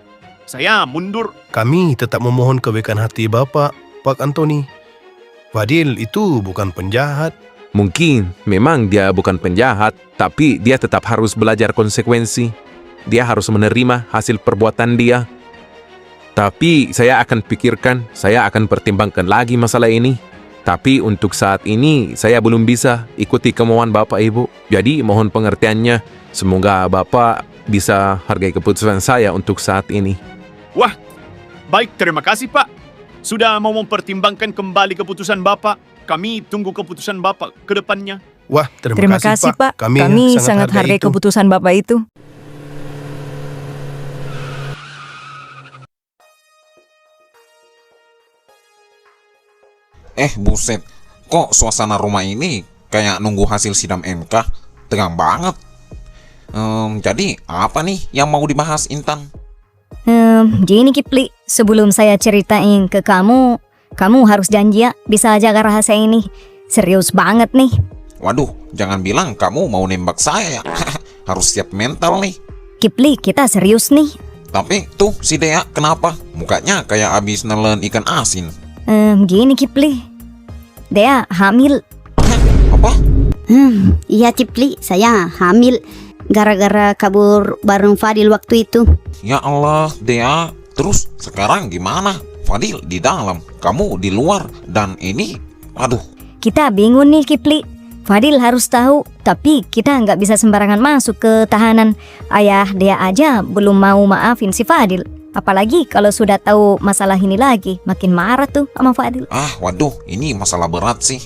Saya mundur. Kami tetap memohon kebaikan hati Bapak, Pak Antoni. Fadil itu bukan penjahat. Mungkin memang dia bukan penjahat, tapi dia tetap harus belajar konsekuensi. Dia harus menerima hasil perbuatan dia. Tapi saya akan pikirkan, saya akan pertimbangkan lagi masalah ini. Tapi untuk saat ini, saya belum bisa ikuti kemauan Bapak Ibu. Jadi mohon pengertiannya. Semoga Bapak bisa hargai keputusan saya untuk saat ini. Wah, baik, terima kasih Pak. Sudah mau mempertimbangkan kembali keputusan Bapak. kami tunggu keputusan Bapak ke depannya. Wah, Terima kasih, Pak. Kami sangat hargai keputusan Bapak itu. Buset, kok suasana rumah ini kayak nunggu hasil sidang MK? Tegang banget. Jadi apa nih yang mau dibahas, Intan? Gini Kipli, sebelum saya ceritain ke kamu, kamu harus janji ya bisa jaga rahasia ini. Serius banget nih. Waduh, jangan bilang kamu mau nembak saya ya. Harus siap mental nih. Kipli, kita serius nih. Tapi tuh si Dea kenapa? Mukanya kayak abis nelen ikan asin. Gini Kipli, Dea hamil. Apa? Iya Kipli, saya hamil gara-gara kabur bareng Fadil waktu itu. Ya Allah, Dea. Terus sekarang gimana? Fadil di dalam, kamu di luar, dan ini, aduh. Kita bingung nih Kipli. Fadil harus tahu, tapi kita nggak bisa sembarangan masuk ke tahanan. Ayah Dea aja belum mau maafin si Fadil. Apalagi kalau sudah tahu masalah ini lagi, makin marah tuh sama Fadil. Waduh, ini masalah berat sih.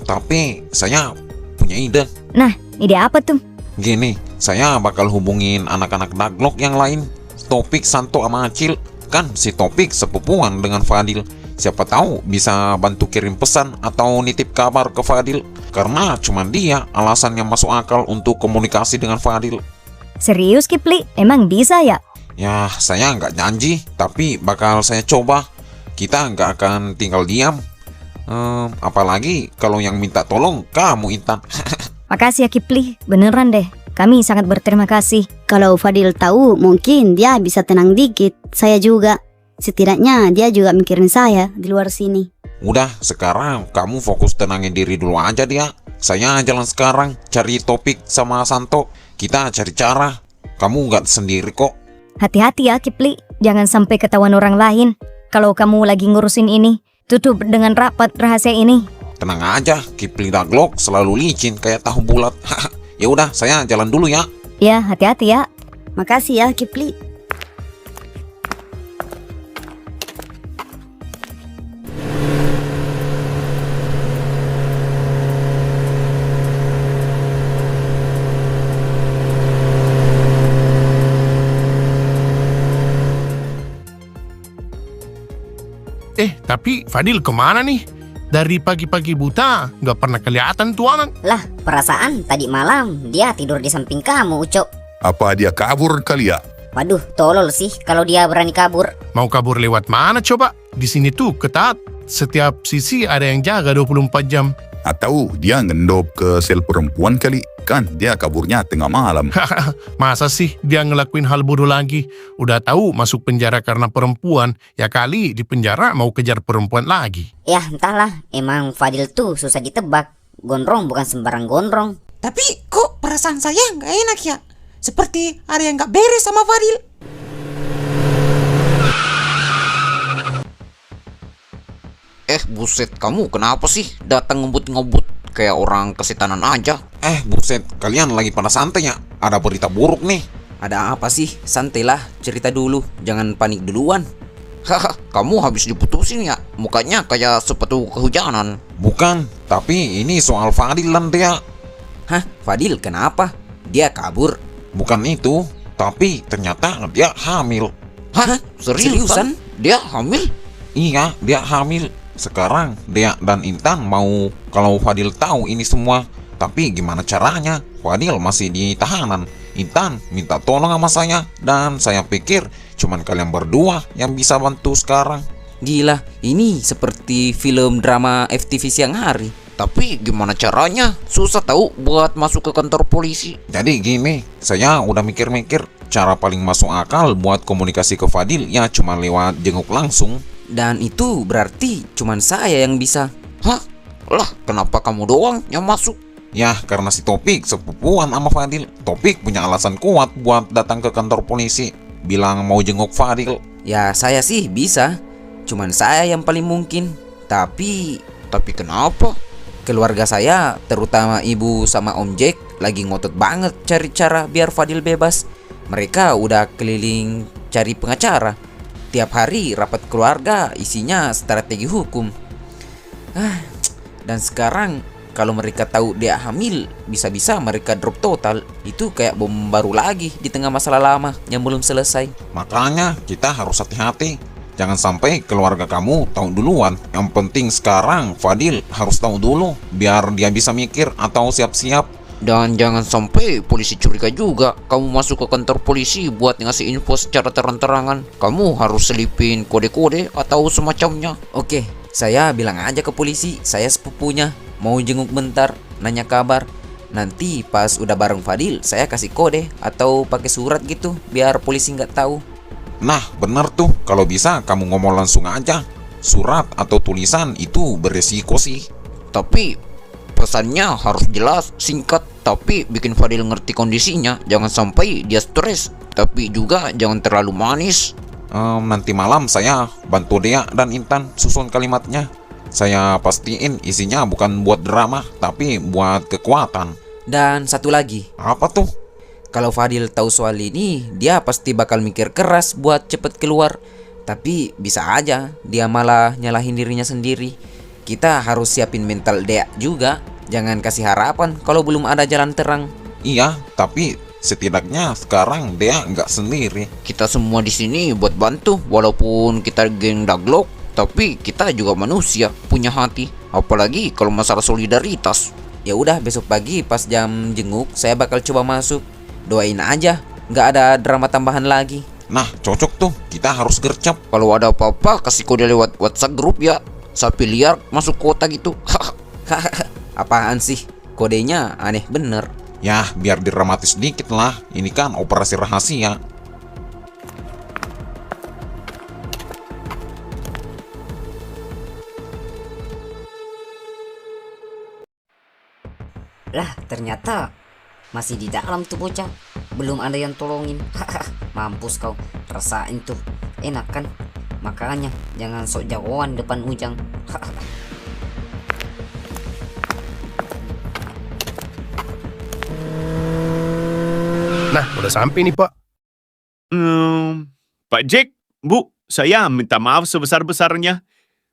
Tapi saya punya ide. Nah, ide apa tuh? Gini, saya bakal hubungin anak-anak Daglok yang lain. Topik, Santo, sama Acil. Kan si Topik sepupuan dengan Fadil. Siapa tahu bisa bantu kirim pesan atau nitip kabar ke Fadil. Karena cuma dia alasan yang masuk akal untuk komunikasi dengan Fadil. Serius Kipli, emang bisa ya? Ya, saya nggak janji, tapi bakal saya coba. Kita nggak akan tinggal diam. Apalagi kalau yang minta tolong kamu, Intan. Makasih ya Kipli, beneran deh. Kami sangat berterima kasih. Kalau Fadil tahu, mungkin dia bisa tenang dikit. Saya juga. Setidaknya dia juga mikirin saya di luar sini. Udah, sekarang kamu fokus tenangin diri dulu aja dia. Saya jalan sekarang, cari Topik sama Santo. Kita cari cara. Kamu nggak sendiri kok. Hati-hati ya Kipli, jangan sampai ketahuan orang lain. Kalau kamu lagi ngurusin ini, tutup dengan rapat rahasia ini. Tenang aja, Kipli Daglok selalu licin kayak tahu bulat. Ya udah, saya jalan dulu ya. Ya, hati-hati ya. Makasih ya Kipli. Tapi Fadil kemana nih? Dari pagi-pagi buta, nggak pernah kelihatan tuh anak. Lah, perasaan tadi malam dia tidur di samping kamu, Ucok. Apa dia kabur kali ya? Waduh, tolol sih kalau dia berani kabur. Mau kabur lewat mana coba? Di sini tuh ketat. Setiap sisi ada yang jaga 24 jam. Atau dia ngendop ke sel perempuan kali. Kan dia kaburnya tengah malam. Masa sih dia ngelakuin hal bodoh lagi? Udah tahu masuk penjara karena perempuan, ya kali di penjara mau kejar perempuan lagi. Ya entahlah, emang Fadil tuh susah ditebak. Gondrong bukan sembarang gondrong. Tapi kok perasaan saya nggak enak ya? Seperti ada yang nggak beres sama Fadil. Buset, kamu kenapa sih datang ngebut-ngebut kayak orang kesetanan aja? Buset, kalian lagi pada santai ya? Ada berita buruk nih. Ada apa sih? Santailah, cerita dulu. Jangan panik duluan. Haha, kamu habis diputusin ya? Mukanya kayak sepatu kehujanan. Bukan, tapi ini soal Fadil dan dia. Hah? Fadil kenapa? Dia kabur? Bukan itu, tapi ternyata dia hamil. Hah? Seriusan? Dia hamil? Iya, dia hamil. Sekarang Dea dan Intan mau kalau Fadil tahu ini semua. Tapi gimana caranya? Fadil masih di tahanan. Intan minta tolong sama saya. Dan saya pikir cuman kalian berdua yang bisa bantu sekarang. Gila, ini seperti film drama FTV siang hari. Tapi gimana caranya? Susah tahu buat masuk ke kantor polisi. Jadi gini, saya udah mikir-mikir. Cara paling masuk akal buat komunikasi ke Fadil ya cuma lewat jenguk langsung. Dan itu berarti cuman saya yang bisa. Hah? Lah, kenapa kamu doang yang masuk? Ya, karena si Topik sepupuan sama Fadil. Topik punya alasan kuat buat datang ke kantor polisi. Bilang mau jenguk Fadil. Ya, saya sih bisa. Cuman saya yang paling mungkin. Tapi kenapa? Keluarga saya, terutama ibu sama Om Jack, lagi ngotot banget cari cara biar Fadil bebas. Mereka udah keliling cari pengacara. Tiap hari rapat keluarga isinya strategi hukum. Dan sekarang kalau mereka tahu dia hamil, bisa-bisa mereka drop total. Itu kayak bom baru lagi di tengah masalah lama yang belum selesai. Makanya kita harus hati-hati. Jangan sampai keluarga kamu tahu duluan. Yang penting sekarang Fadil harus tahu dulu, biar dia bisa mikir atau siap-siap. Dan jangan sampai polisi curiga juga kamu masuk ke kantor polisi buat ngasih info secara terang-terangan. Kamu harus selipin kode-kode atau semacamnya. Oke, saya bilang aja ke polisi, saya sepupunya, mau jenguk bentar, nanya kabar. Nanti pas udah bareng Fadil, saya kasih kode atau pakai surat gitu, biar polisi nggak tahu. Nah, benar tuh. Kalau bisa kamu ngomong langsung aja. Surat atau tulisan itu beresiko sih. Tapi pesannya harus jelas, singkat, tapi bikin Fadil ngerti kondisinya. Jangan sampai dia stres, tapi juga jangan terlalu manis. Nanti malam saya bantu Dea dan Intan susun kalimatnya. Saya pastiin isinya bukan buat drama, tapi buat kekuatan. Dan satu lagi. Apa tuh? Kalau Fadil tahu soal ini, dia pasti bakal mikir keras buat cepet keluar. Tapi bisa aja dia malah nyalahin dirinya sendiri. Kita harus siapin mental Dea juga. Jangan kasih harapan kalau belum ada jalan terang. Iya, tapi setidaknya sekarang Dea nggak sendiri. Kita semua di sini buat bantu, walaupun kita geng daglok, tapi kita juga manusia, punya hati. Apalagi kalau masalah solidaritas. Ya udah, besok pagi pas jam jenguk saya bakal coba masuk. Doain aja, nggak ada drama tambahan lagi. Nah, cocok tuh. Kita harus gercep. Kalau ada apa-apa kasih kode lewat WhatsApp grup ya. Sapi liar masuk kota gitu. Apaan sih? Kodenya aneh bener. Ya, biar dramatis dikit lah. Ini kan operasi rahasia. Lah, ternyata masih di dalam tuh bocah. Belum ada yang tolongin. Mampus kau. Rasain tuh. Enak kan? Makanya jangan sok jagoan depan Ujang. Nah, udah sampai nih, Pak. Pak Jack, Bu, saya minta maaf sebesar-besarnya.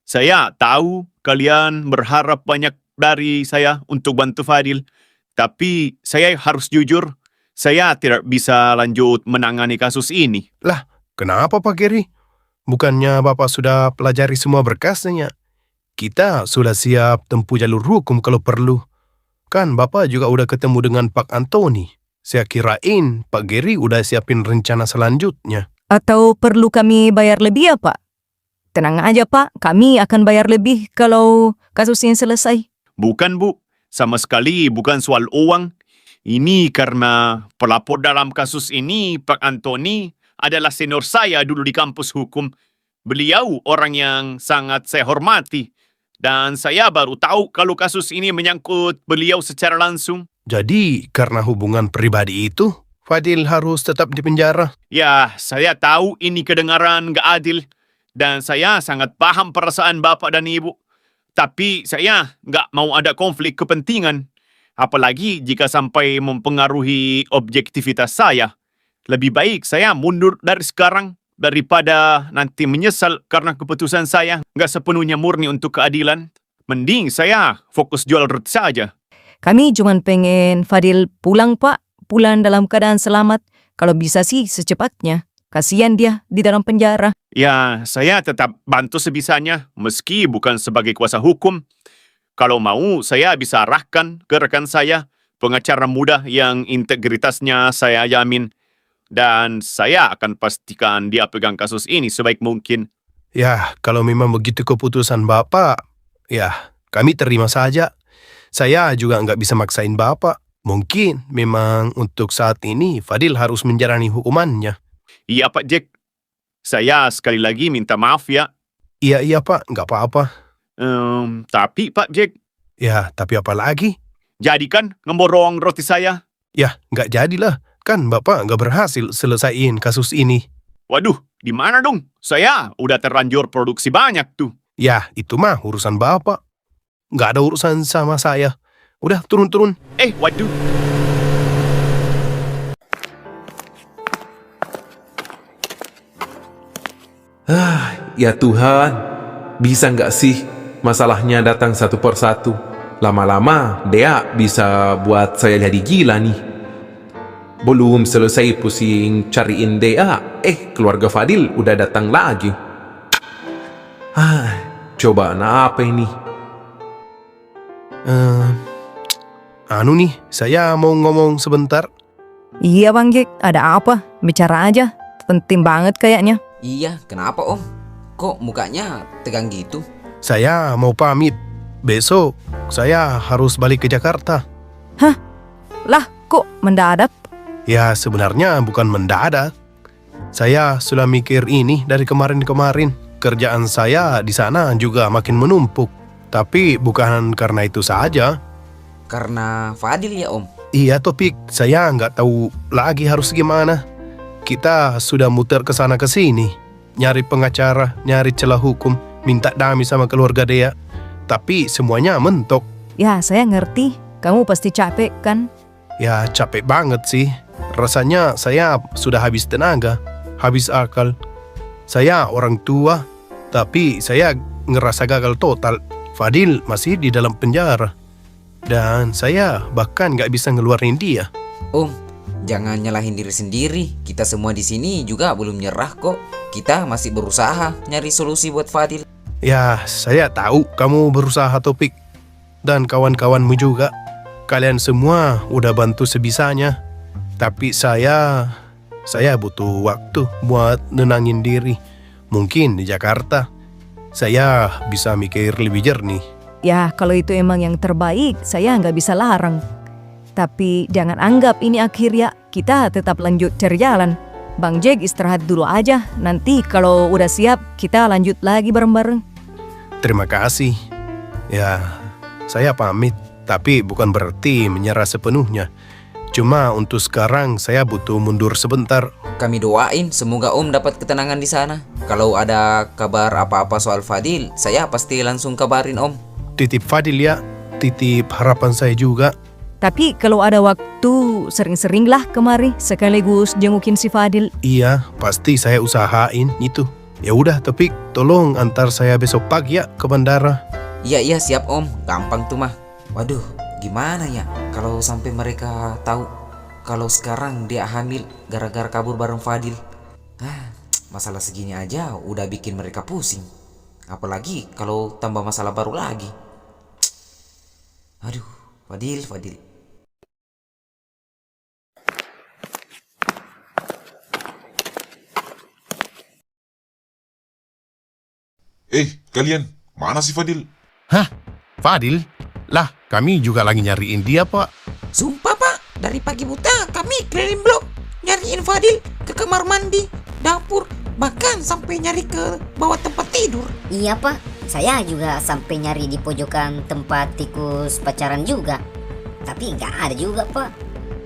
Saya tahu kalian berharap banyak dari saya untuk bantu Fadil. Tapi saya harus jujur, saya tidak bisa lanjut menangani kasus ini. Lah, kenapa Pak Gary? Bukannya Bapak sudah pelajari semua berkasnya? Kita sudah siap tempuh jalur hukum kalau perlu. Kan Bapak juga udah ketemu dengan Pak Anthony. Saya kirain Pak Gary udah siapin rencana selanjutnya. Atau perlu kami bayar lebih ya, Pak? Tenang aja, Pak. Kami akan bayar lebih kalau kasus ini selesai. Bukan, Bu. Sama sekali bukan soal uang. Ini karena pelapor dalam kasus ini, Pak Anthony, adalah senior saya dulu di kampus hukum. Beliau orang yang sangat saya hormati. Dan saya baru tahu kalau kasus ini menyangkut beliau secara langsung. Jadi, karena hubungan pribadi itu, Fadil harus tetap di penjara. Ya, saya tahu ini kedengaran gak adil. Dan saya sangat paham perasaan Bapak dan Ibu. Tapi saya nggak mau ada konflik kepentingan. Apalagi jika sampai mempengaruhi objektivitas saya. Lebih baik saya mundur dari sekarang daripada nanti menyesal karena keputusan saya nggak sepenuhnya murni untuk keadilan. Mending saya fokus jual roti saja. Kami cuma pengen Fadil pulang, Pak. Pulang dalam keadaan selamat. Kalau bisa sih secepatnya. Kasihan dia di dalam penjara. Ya, saya tetap bantu sebisanya, meski bukan sebagai kuasa hukum. Kalau mau, saya bisa arahkan ke rekan saya, pengacara muda yang integritasnya saya jamin. Dan saya akan pastikan dia pegang kasus ini sebaik mungkin. Ya, kalau memang begitu keputusan Bapak, ya kami terima saja. Saya juga nggak bisa maksain Bapak. Mungkin memang untuk saat ini Fadil harus menjalani hukumannya. Iya, Pak Jack. Saya sekali lagi minta maaf ya. Iya Pak, nggak apa-apa. Tapi Pak Jack. Ya, tapi apa lagi? Jadikan ngeborong roti saya. Ya, nggak jadilah. Kan Bapak nggak berhasil selesaiin kasus ini. Waduh, di mana dong? Saya udah terlanjur produksi banyak tuh. Ya, itu mah urusan Bapak. Nggak ada urusan sama saya. Udah, turun-turun. Waduh. Ya Tuhan, bisa nggak sih masalahnya datang satu persatu. Lama-lama, dia bisa buat saya jadi gila nih. Belum selesai pusing cariin dia, keluarga Fadil udah datang lagi. Cobaan apa ini? Anu nih, saya mau ngomong sebentar. Iya Bang Jack, ada apa? Bicara aja, penting banget kayaknya. Iya, kenapa Om? Kok mukanya tegang gitu? Saya mau pamit. Besok saya harus balik ke Jakarta. Hah? Lah, kok mendadak? Ya sebenarnya bukan mendadak. Saya sudah mikir ini dari kemarin-kemarin. Kerjaan saya di sana juga makin menumpuk. Tapi bukan karena itu saja. Karena Fadil ya Om? Iya Topik, saya nggak tahu lagi harus gimana. Kita sudah muter ke sana ke sini, nyari pengacara, nyari celah hukum, minta damai sama keluarga dia. Tapi semuanya mentok. Ya, saya ngerti. Kamu pasti capek kan? Ya capek banget sih. Rasanya saya sudah habis tenaga, habis akal. Saya orang tua, tapi saya ngerasa gagal total. Fadil masih di dalam penjara. Dan saya bahkan nggak bisa ngeluarin dia. Om, jangan nyalahin diri sendiri. Kita semua di sini juga belum nyerah kok. Kita masih berusaha nyari solusi buat Fadil. Ya, saya tahu kamu berusaha Topik. Dan kawan-kawanmu juga. Kalian semua udah bantu sebisanya. Tapi saya butuh waktu buat nenangin diri. Mungkin di Jakarta saya bisa mikir lebih jernih. Ya, kalau itu emang yang terbaik, saya nggak bisa larang. Tapi jangan anggap ini akhir ya, kita tetap lanjut cari jalan. Bang Jack istirahat dulu aja, nanti kalau udah siap, kita lanjut lagi bareng-bareng. Terima kasih. Ya, saya pamit, tapi bukan berarti menyerah sepenuhnya. Cuma untuk sekarang saya butuh mundur sebentar. Kami doain semoga Om dapat ketenangan di sana. Kalau ada kabar apa-apa soal Fadil, saya pasti langsung kabarin Om. Titip Fadil ya, titip harapan saya juga. Tapi kalau ada waktu, sering-seringlah kemari sekaligus jengukin si Fadil. Iya, pasti saya usahain itu. Ya udah, Topik, tolong antar saya besok pagi ya ke bandara. Iya siap Om, gampang tuh mah. Waduh, gimana ya kalau sampai mereka tahu kalau sekarang dia hamil gara-gara kabur bareng Fadil. Masalah segini aja udah bikin mereka pusing. Apalagi kalau tambah masalah baru lagi. Aduh, Fadil. Kalian, mana si Fadil? Hah? Fadil? Lah, kami juga lagi nyariin dia, Pak. Sumpah Pak, dari pagi buta kami keliling blok nyariin Fadil ke kamar mandi, dapur, bahkan sampai nyari ke bawah tempat tidur. Iya Pak, saya juga sampai nyari di pojokan tempat tikus pacaran juga. Tapi nggak ada juga Pak.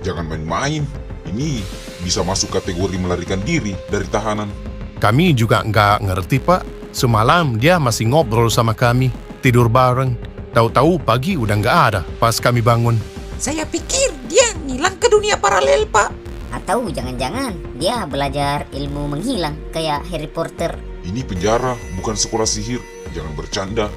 Jangan main-main. Ini bisa masuk kategori melarikan diri dari tahanan. Kami juga nggak ngerti, Pak. Semalam dia masih ngobrol sama kami, tidur bareng. Tahu-tahu pagi udah nggak ada pas kami bangun. Saya pikir dia ngilang ke dunia paralel, Pak. Atau jangan-jangan dia belajar ilmu menghilang kayak Harry Potter. Ini penjara, bukan sekolah sihir. Jangan bercanda.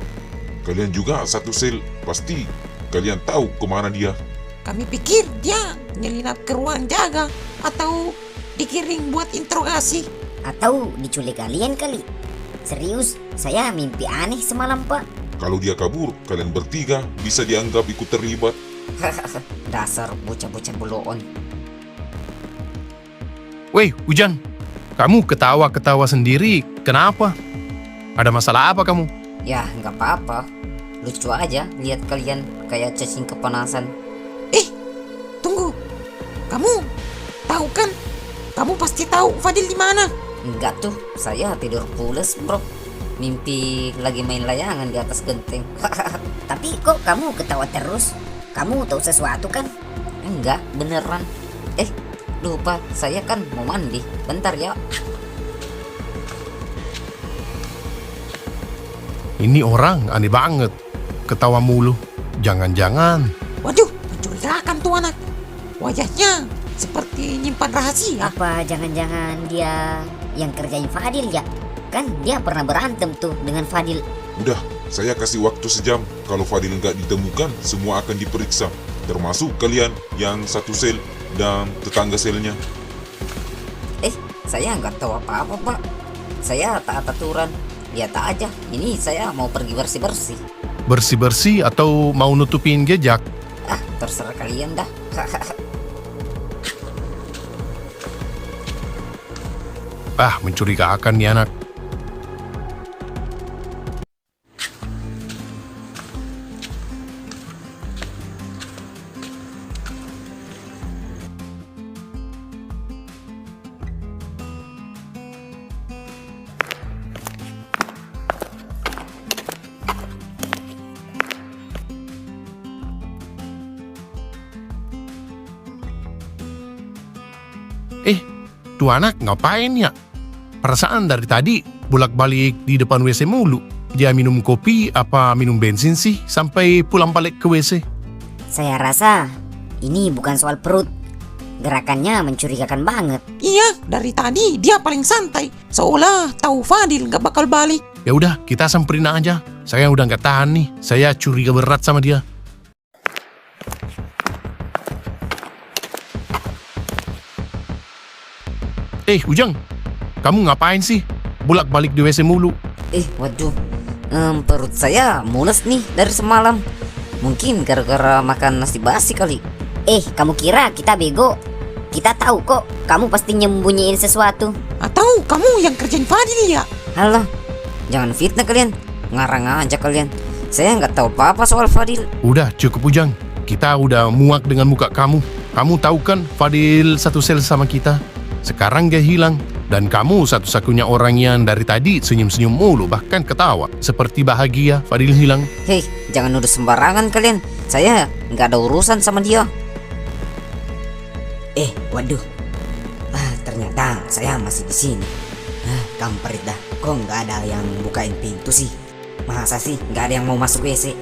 Kalian juga satu sel. Pasti kalian tahu kemana dia. Kami pikir dia nyelinap ke ruang jaga atau dikirim buat interogasi. Atau diculik kalian kali. Serius, saya mimpi aneh semalam Pak. Kalau dia kabur, kalian bertiga bisa dianggap ikut terlibat. Dasar bocah-bocah beloon. Weh, Hujan. Kamu ketawa-ketawa sendiri. Kenapa? Ada masalah apa kamu? Ya, nggak apa-apa. Lucu aja lihat kalian kayak cacing kepanasan. Tunggu. Kamu tahu kan? Kamu pasti tahu Fadil di mana? Enggak tuh, saya tidur pules, bro. Mimpi lagi main layangan di atas genteng. Tapi kok kamu ketawa terus? Kamu tahu sesuatu kan? Enggak, beneran. Lupa, saya kan mau mandi. Bentar ya. Ini orang aneh banget. Ketawa mulu. Jangan-jangan. Waduh, mencurigakan tuh anak. Wajahnya seperti nyimpan rahasia. Apa jangan-jangan dia yang kerjain Fadil ya? Kan dia pernah berantem tuh dengan Fadil. Udah, Saya kasih waktu sejam. Kalau Fadil nggak ditemukan, semua akan diperiksa. Termasuk kalian yang satu sel dan tetangga selnya. Saya nggak tahu apa-apa, Pak. Saya taat aturan. Lihat aja, ini saya mau pergi bersih-bersih. Bersih-bersih atau mau nutupin jejak? Terserah kalian dah. Mencurigakan nih anak. Tuh anak ngapain ya? Perasaan dari tadi bolak-balik di depan WC mulu. Dia minum kopi apa minum bensin sih sampai pulang balik ke WC? Saya rasa ini bukan soal perut. Gerakannya mencurigakan banget. Iya, dari tadi dia paling santai. Seolah tahu Fadil gak bakal balik. Ya udah, kita samperin aja. Saya udah nggak tahan nih. Saya curiga berat sama dia. Ujang, kamu ngapain sih? Bolak-balik di WC mulu. Waduh. Perut saya mules nih dari semalam. Mungkin gara-gara makan nasi basi kali. Kamu kira kita bego? Kita tahu kok kamu pasti nyembunyiin sesuatu. Atau kamu yang kerjain Fadil ya? Halo, jangan fitnah kalian. Ngarang aja kalian. Saya nggak tahu apa-apa soal Fadil. Udah cukup Ujang. Kita udah muak dengan muka kamu. Kamu tahu kan Fadil satu sel sama kita. Sekarang dia hilang. Dan kamu satu-satunya orang yang dari tadi senyum-senyum mulu, bahkan ketawa. Seperti bahagia Fadil hilang. Jangan nuduh sembarangan kalian. Saya nggak ada urusan sama dia. Waduh. Ternyata saya masih di sini. Kampret dah. Kok nggak ada yang bukain pintu sih? Masa sih nggak ada yang mau masuk WC?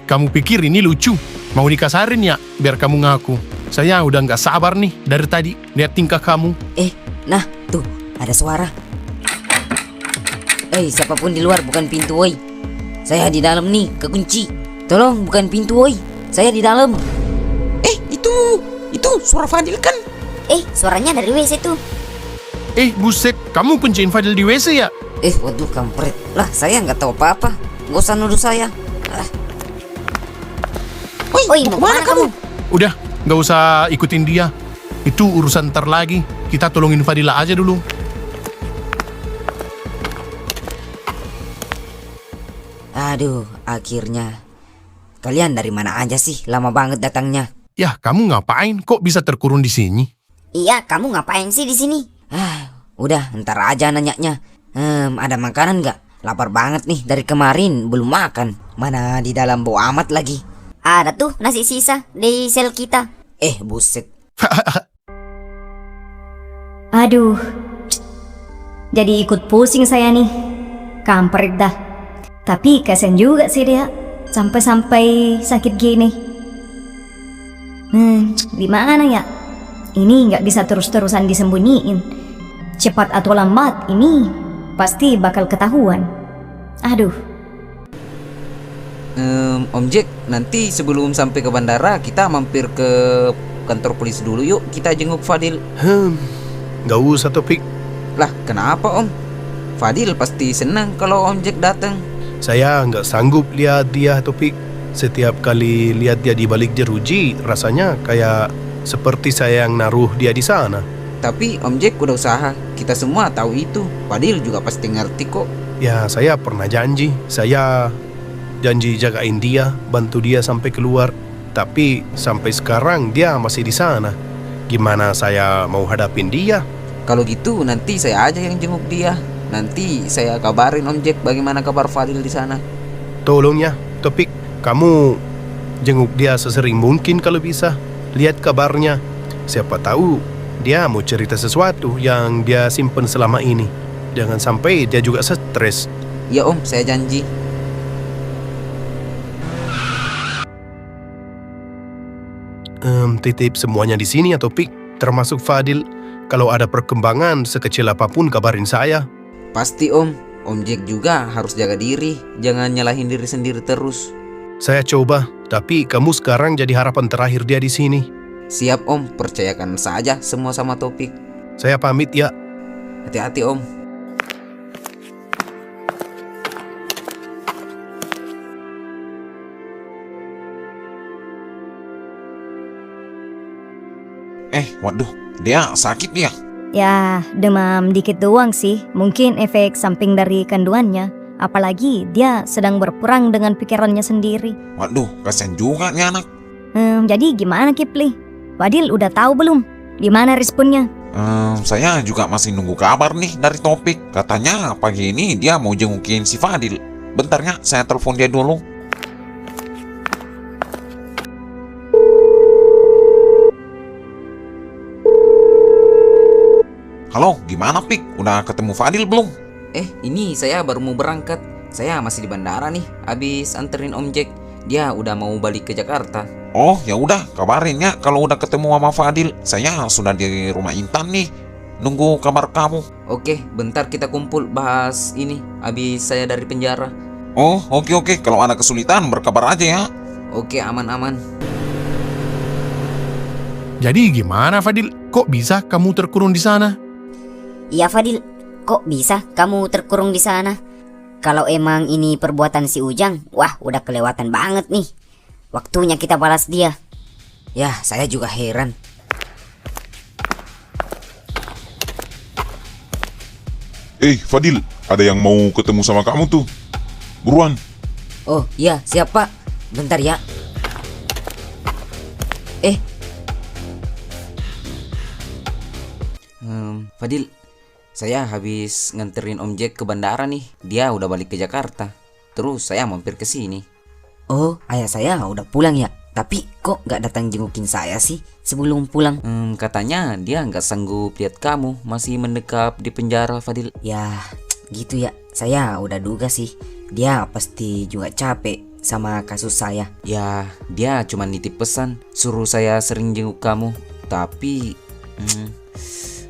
Kamu pikir ini lucu? Mau dikasarin ya biar kamu ngaku? Saya udah nggak sabar nih dari tadi lihat tingkah kamu. Nah tuh ada suara. Siapapun di luar bukan pintu woi. Saya di dalam nih kekunci. Tolong bukan pintu woi. Saya di dalam. Itu suara Fadil kan? Suaranya dari WC tuh. Buset, kamu kunciin Fadil di WC ya? Waduh kampret. Lah saya nggak tahu apa-apa. Gak usah nuduh saya. Oi, mau kemana kamu? Udah, nggak usah ikutin dia. Itu urusan ntar lagi. Kita tolongin Fadila aja dulu. Aduh, akhirnya. Kalian dari mana aja sih? Lama banget datangnya. Ya, kamu ngapain? Kok bisa terkurung di sini? Iya, kamu ngapain sih di sini? Udah, ntar aja nanyanya. Ada makanan nggak? Lapar banget nih, dari kemarin belum makan. Mana di dalam bau amat lagi. Ada tuh nasi sisa di sel kita. Buset. Aduh, jadi ikut pusing saya nih. Kampret dah. Tapi kasian juga sih dia, sampai-sampai sakit gini. Gimana ya? Ini nggak bisa terus-terusan disembunyiin. Cepat atau lambat ini pasti bakal ketahuan. Aduh. Om Jack, nanti sebelum sampai ke bandara kita mampir ke kantor polisi dulu yuk. Kita jenguk Fadil. Gak usah Topik. Lah kenapa Om? Fadil pasti senang kalau Om Jack datang. Saya nggak sanggup lihat dia Topik. Setiap kali lihat dia di balik jeruji, rasanya kayak seperti saya yang naruh dia di sana. Tapi Om Jack udah usaha. Kita semua tahu itu. Fadil juga pasti ngerti kok. Ya, saya pernah janji. Saya janji jagain dia, bantu dia sampai keluar. Tapi sampai sekarang dia masih di sana. Gimana saya mau hadapin dia? Kalau gitu nanti saya aja yang jenguk dia. Nanti saya kabarin Om Jack bagaimana kabar Fadil di sana. Tolong ya, Topik, kamu jenguk dia sesering mungkin kalau bisa. Lihat kabarnya. Siapa tahu dia mau cerita sesuatu yang dia simpen selama ini. Jangan sampai dia juga stres. Ya Om, saya janji. Titip semuanya di sini ya Topik, termasuk Fadil. Kalau ada perkembangan sekecil apapun kabarin saya. Pasti Om. Om Jack juga harus jaga diri, jangan nyalahin diri sendiri terus. Saya coba, tapi kamu sekarang jadi harapan terakhir dia di sini. Siap Om, percayakan saja semua sama Topik. Saya pamit ya. Hati-hati Om. Waduh, dia sakit ya? Ya, demam dikit doang sih. Mungkin efek samping dari kandungannya. Apalagi dia sedang berperang dengan pikirannya sendiri. Waduh, kasihan juga nih anak. Jadi gimana Kipli? Fadil udah tahu belum? Gimana responnya? Saya juga masih nunggu kabar nih dari Topik. Katanya pagi ini dia mau jengukin si Fadil. Bentar ya, saya telepon dia dulu. Halo, gimana Pik? Udah ketemu Fadil belum? Ini saya baru mau berangkat. Saya masih di bandara nih, abis anterin Om Jack. Dia udah mau balik ke Jakarta. Oh, ya udah, kabarin ya kalau udah ketemu sama Fadil. Saya sudah di rumah Intan nih. Nunggu kabar kamu. Oke, bentar kita kumpul bahas ini abis saya dari penjara. Oh, oke. Kalau ada kesulitan berkabar aja ya. Oke, aman-aman. Jadi gimana Fadil? Kok bisa kamu terkurung di sana? Iya Fadil, kok bisa kamu terkurung di sana? Kalau emang ini perbuatan si Ujang, wah udah kelewatan banget nih. Waktunya kita balas dia. Ya, saya juga heran. Fadil, ada yang mau ketemu sama kamu tuh. Buruan. Oh iya, siap Pak. Bentar ya. Fadil, saya habis nganterin Om Jack ke bandara nih. Dia udah balik ke Jakarta. Terus saya mampir ke sini. Oh, ayah saya udah pulang ya? Tapi kok gak datang jengukin saya sih sebelum pulang? Katanya dia gak sanggup lihat kamu masih mendekap di penjara, Fadil. Ya, gitu ya. Saya udah duga sih. Dia pasti juga capek sama kasus saya. Ya, dia cuma nitip pesan suruh saya sering jenguk kamu. Tapi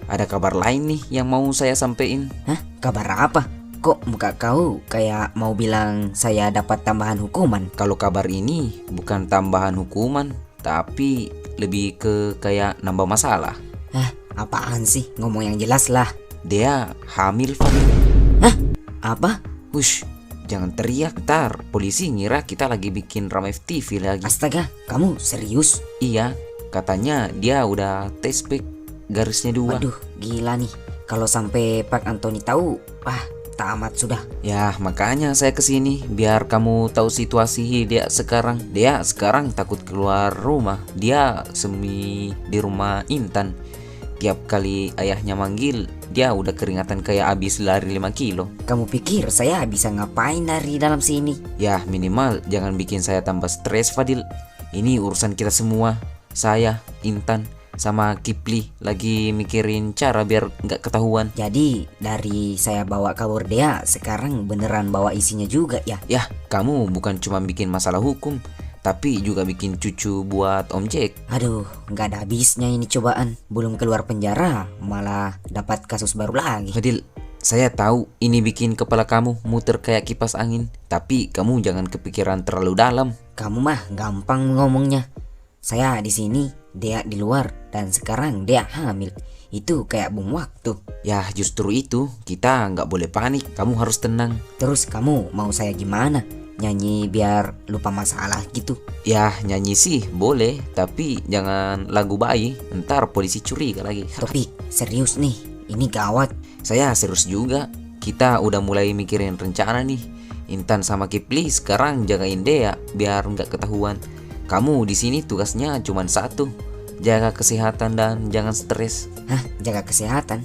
ada kabar lain nih yang mau saya sampein. Hah? Kabar apa? Kok muka kau kayak mau bilang saya dapat tambahan hukuman? Kalau kabar ini bukan tambahan hukuman, tapi lebih ke kayak nambah masalah. Hah? Apaan sih? Ngomong yang jelas lah. Dia hamil, Fadil. Hah? Apa? Hush, jangan teriak, ntar polisi ngira kita lagi bikin ramai TV lagi. Astaga, kamu serius? Iya, katanya dia udah tes pack garisnya 2. Waduh, gila nih. Kalau sampai Pak Antoni tahu, tamat sudah. Ya, makanya saya kesini biar kamu tahu situasi dia sekarang. Dia sekarang takut keluar rumah. Dia semi di rumah Intan. Tiap kali ayahnya manggil, dia udah keringatan kayak abis lari 5 kilo. Kamu pikir saya bisa ngapain dari dalam sini? Ya, minimal jangan bikin saya tambah stres, Fadil. Ini urusan kita semua. Saya, Intan, sama Kipli lagi mikirin cara biar nggak ketahuan. Jadi dari saya bawa kabur dia, sekarang beneran bawa isinya juga ya? Ya, kamu bukan cuma bikin masalah hukum, tapi juga bikin cucu buat Om Jack. Aduh, nggak ada habisnya ini cobaan. Belum keluar penjara, malah dapat kasus baru lagi. Fadil, saya tahu ini bikin kepala kamu muter kayak kipas angin, tapi kamu jangan kepikiran terlalu dalam. Kamu mah gampang ngomongnya. Saya di sini, dia di luar, dan sekarang dia hamil. Itu kayak bom waktu. Ya, justru itu kita nggak boleh panik. Kamu harus tenang. Terus kamu mau saya gimana? Nyanyi biar lupa masalah gitu? Ya, nyanyi sih boleh, tapi jangan lagu bayi. Ntar polisi curiga lagi. Topik, serius nih. Ini gawat. Saya serius juga. Kita udah mulai mikirin rencana nih. Intan sama Kipli sekarang jagain Dea biar nggak ketahuan. Kamu di sini tugasnya cuma satu, jaga kesehatan dan jangan stres. Hah, jaga kesehatan?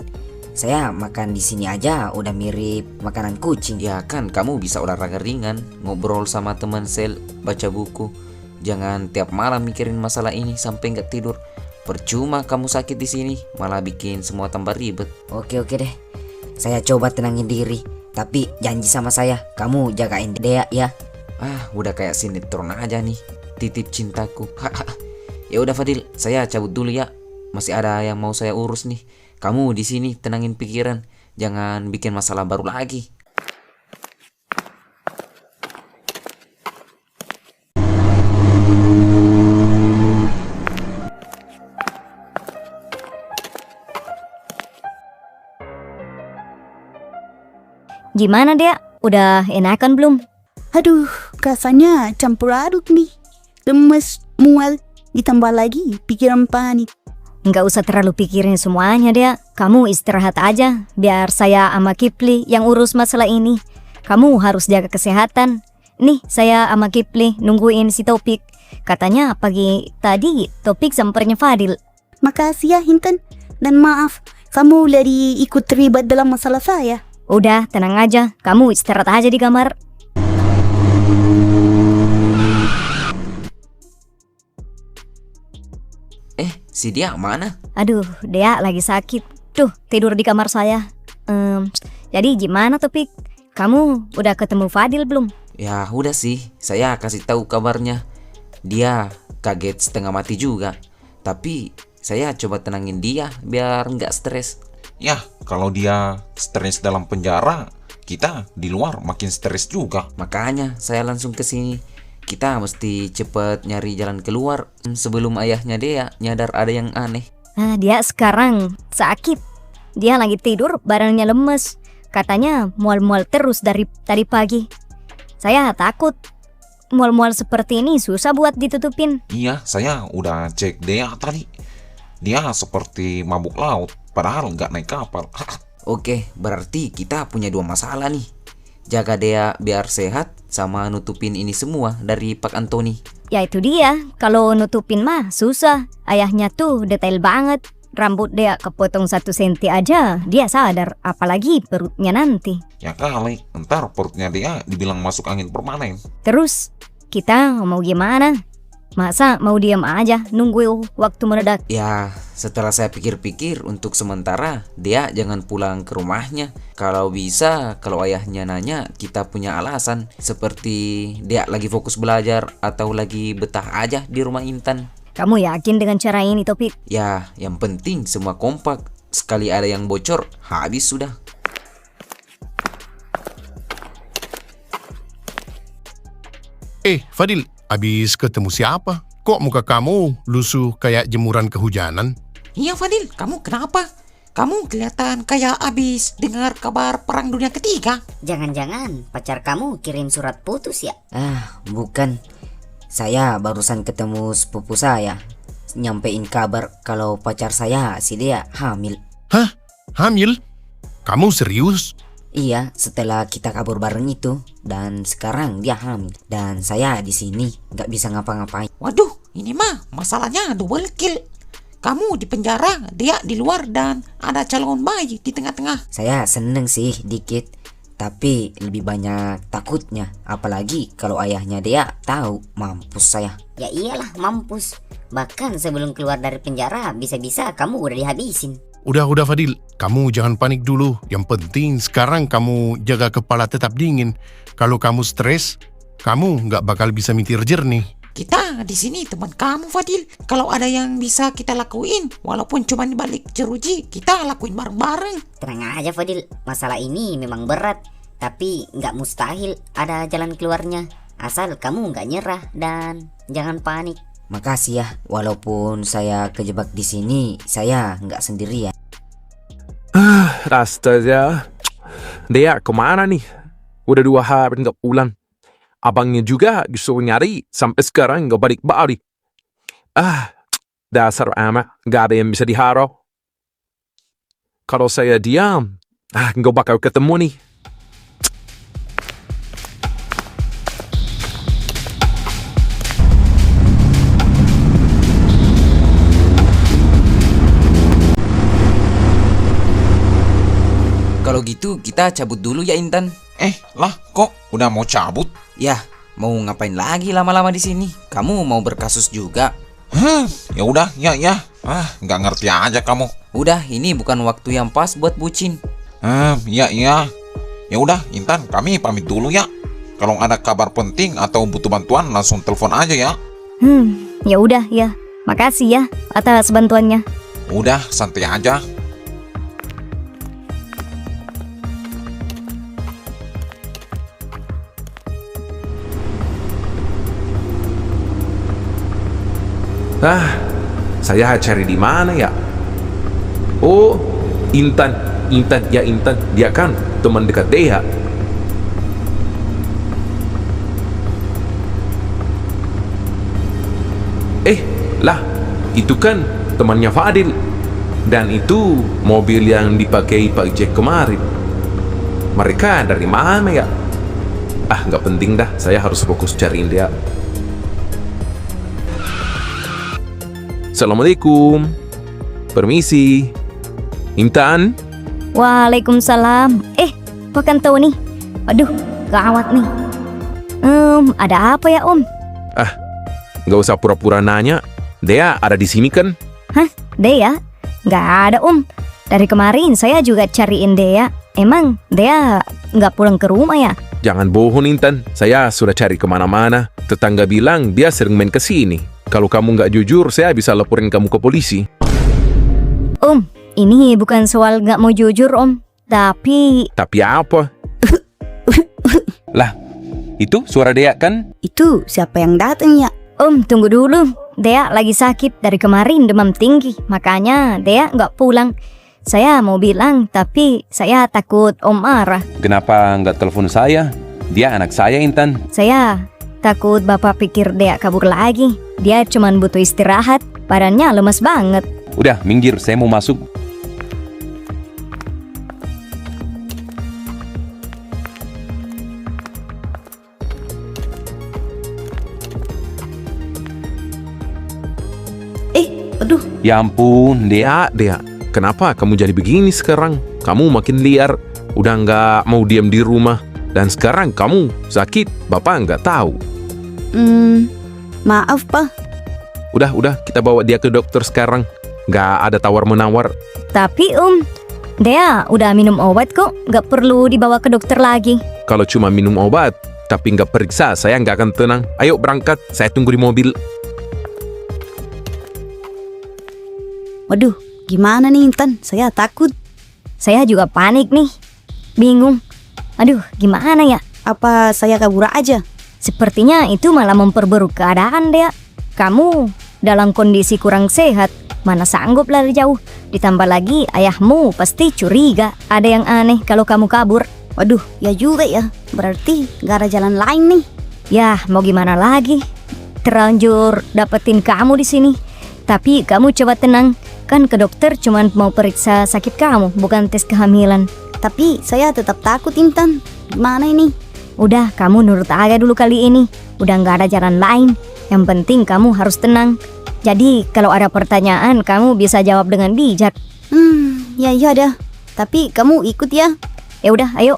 Saya makan di sini aja udah mirip makanan kucing. Ya kan, kamu bisa olahraga ringan, ngobrol sama teman sel, baca buku. Jangan tiap malam mikirin masalah ini sampai nggak tidur. Percuma kamu sakit di sini, malah bikin semua tambah ribet. Oke deh, saya coba tenangin diri. Tapi janji sama saya, kamu jagain Dea ya. Udah kayak sinetron aja nih. Titip cintaku. Ya udah Fadil, saya cabut dulu ya. Masih ada yang mau saya urus nih. Kamu di sini tenangin pikiran, jangan bikin masalah baru lagi. Gimana dia? Udah enakan belum? Aduh, rasanya campur aduk nih. Lemes, mual, ditambah lagi pikiran panik. Nggak usah terlalu pikirin semuanya dia. Kamu istirahat aja, biar saya sama Kipli yang urus masalah ini. Kamu harus jaga kesehatan. Nih, saya sama Kipli nungguin si Topik. Katanya pagi tadi Topik sampernya Fadil. Makasih ya Intan. Dan maaf, kamu lagi ikut terlibat dalam masalah saya. Udah, tenang aja. Kamu istirahat aja di kamar. Si dia mana? Aduh, dia lagi sakit. Tuh, tidur di kamar saya. Jadi gimana Topik? Kamu udah ketemu Fadil belum? Ya udah sih, saya kasih tahu kabarnya. Dia kaget setengah mati juga. Tapi saya coba tenangin dia biar nggak stres. Ya, kalau dia stres dalam penjara, kita di luar makin stres juga. Makanya saya langsung ke sini. Kita mesti cepet nyari jalan keluar sebelum ayahnya dia nyadar ada yang aneh. Dia sekarang sakit. Dia lagi tidur, badannya lemes. Katanya mual-mual terus dari tadi pagi. Saya takut mual-mual seperti ini susah buat ditutupin. Iya, saya udah cek dia tadi. Dia seperti mabuk laut, padahal nggak naik kapal. Oke, berarti kita punya dua masalah nih. Jaga dia biar sehat sama nutupin ini semua dari Pak Antoni. Ya itu dia, kalau nutupin mah susah. Ayahnya tuh detail banget. Rambut dia kepotong 1 senti aja, dia sadar. Apalagi perutnya nanti. Ya kali, ntar perutnya dia dibilang masuk angin permanen. Terus, kita mau gimana? Masa mau diam aja nunggu waktu meledak? Ya, setelah saya pikir-pikir untuk sementara dia jangan pulang ke rumahnya. Kalau bisa, kalau ayahnya nanya, kita punya alasan. Seperti dia lagi fokus belajar atau lagi betah aja di rumah Intan. Kamu yakin dengan cara ini, Topik? Ya, yang penting semua kompak. Sekali ada yang bocor, habis sudah. Fadil, habis ketemu siapa? Kok muka kamu lusuh kayak jemuran kehujanan? Iya Fadil, kamu kenapa? Kamu kelihatan kayak abis dengar kabar perang dunia ketiga. Jangan-jangan pacar kamu kirim surat putus ya? Bukan. Saya barusan ketemu sepupu saya. Nyampein kabar kalau pacar saya si dia hamil. Hah? Hamil? Kamu serius? Iya, setelah kita kabur bareng itu, dan sekarang dia hamil, dan saya di sini nggak bisa ngapa-ngapain. Waduh, ini mah masalahnya double kill. Kamu di penjara, dia di luar, dan ada calon bayi di tengah-tengah. Saya seneng sih dikit, tapi lebih banyak takutnya. Apalagi kalau ayahnya dia tahu, mampus saya. Ya iyalah mampus. Bahkan sebelum keluar dari penjara, bisa-bisa kamu udah dihabisin. Udah Fadil, kamu jangan panik dulu. Yang penting sekarang kamu jaga kepala tetap dingin. Kalau kamu stres, kamu nggak bakal bisa mikir jernih. Kita di sini teman kamu Fadil. Kalau ada yang bisa kita lakuin, walaupun cuma balik jeruji, kita lakuin bareng-bareng. Tenang aja Fadil, masalah ini memang berat, tapi nggak mustahil ada jalan keluarnya. Asal kamu nggak nyerah dan jangan panik. Makasih ya, walaupun saya kejebak di sini, saya nggak sendirian. Astaga, dia kemana nih? Udah 2 hari nggak pulang. Abangnya juga disuruh nyari, sampai sekarang nggak balik-balik. Dasar amat, nggak ada yang bisa diharap. Kalau saya diam, nggak bakal ketemu nih. Kalau gitu kita cabut dulu ya Intan. Lah kok udah mau cabut? Ya, mau ngapain lagi lama-lama di sini? Kamu mau berkasus juga? Ya udah, ya. Nggak ngerti aja kamu. Udah, ini bukan waktu yang pas buat bucin. Ya. Ya udah, Intan, kami pamit dulu ya. Kalau ada kabar penting atau butuh bantuan langsung telepon aja ya. Ya udah ya. Makasih ya atas bantuannya. Udah, santai aja. Saya cari di mana ya? Oh, Intan. Dia kan teman dekat Dea. Lah, itu kan temannya Fadil. Dan itu mobil yang dipakai Pak Jack kemarin. Mereka dari mana ya? Ah, nggak penting dah. Saya harus fokus cariin dia. Assalamualaikum. Permisi. Intan? Waalaikumsalam. Bukan Tony. Aduh, gawat nih. Ada apa ya Om? Ah, nggak usah pura-pura nanya. Dea ada di sini kan? Hah? Dea? Nggak ada Om. Dari kemarin saya juga cariin Dea. Emang Dea nggak pulang ke rumah ya? Jangan bohong Intan, saya sudah cari kemana-mana. Tetangga bilang dia sering main ke sini. Kalau kamu nggak jujur, saya bisa laporin kamu ke polisi. Om, ini bukan soal nggak mau jujur Om. Tapi apa? Lah, itu suara Dea kan? Itu siapa yang datang ya? Om, tunggu dulu. Dea lagi sakit dari kemarin, demam tinggi. Makanya Dea nggak pulang. Saya mau bilang, tapi saya takut Om marah. Kenapa nggak telepon saya? Dia anak saya, Intan. Saya takut Bapak pikir Dea kabur lagi. Dia cuman butuh istirahat. Badannya lemas banget. Udah, minggir. Saya mau masuk. Aduh. Ya ampun, Dea. Kenapa kamu jadi begini sekarang? Kamu makin liar. Udah nggak mau diam di rumah. Dan sekarang kamu sakit. Bapak nggak tahu. Maaf, Pak. Udah, kita bawa dia ke dokter sekarang. Nggak ada tawar-menawar. Tapi Om, Dea udah minum obat kok. Nggak perlu dibawa ke dokter lagi. Kalau cuma minum obat, tapi nggak periksa, saya nggak akan tenang. Ayo berangkat, saya tunggu di mobil. Waduh, gimana nih Intan? Saya takut. Saya juga panik nih. Bingung. Aduh, gimana ya? Apa saya kabur aja? Sepertinya itu malah memperburuk keadaan Dea. Kamu dalam kondisi kurang sehat. Mana sanggup lari jauh. Ditambah lagi ayahmu pasti curiga. Ada yang aneh kalau kamu kabur. Waduh, ya juga ya. Berarti gak ada jalan lain nih. Ya, mau gimana lagi? Terlanjur dapetin kamu di sini. Tapi kamu coba tenang. Kan ke dokter cuman mau periksa sakit kamu, bukan tes kehamilan. Tapi saya tetap takut Intan. Gimana ini? Udah, kamu nurut aja dulu kali ini. Udah gak ada jalan lain. Yang penting kamu harus tenang. Jadi kalau ada pertanyaan kamu bisa jawab dengan bijak. Ya dah. Tapi kamu ikut ya. Ya udah, ayo.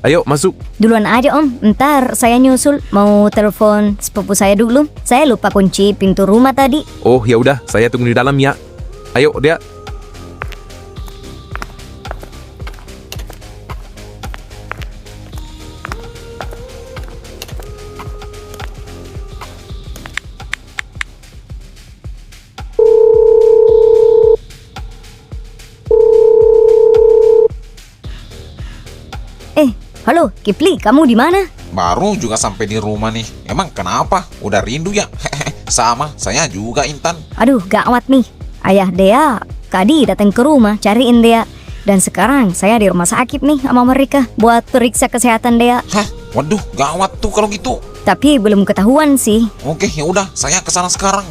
Ayo masuk. Duluan aja Om, ntar saya nyusul. Mau telepon sepupu saya dulu. Saya lupa kunci pintu rumah tadi. Oh ya udah, saya tunggu di dalam ya. Ayo Dea. Halo, Kipli, kamu di mana? Baru juga sampai di rumah nih. Emang kenapa? Udah rindu ya? Sama, saya juga Intan. Aduh, gawat nih. Ayah Dea tadi datang ke rumah cariin Dea. Dan sekarang saya di rumah sakit nih sama mereka buat periksa kesehatan Dea. Hah? Waduh, gawat tuh kalau gitu. Tapi belum ketahuan sih. Oke, ya udah, saya kesana sekarang.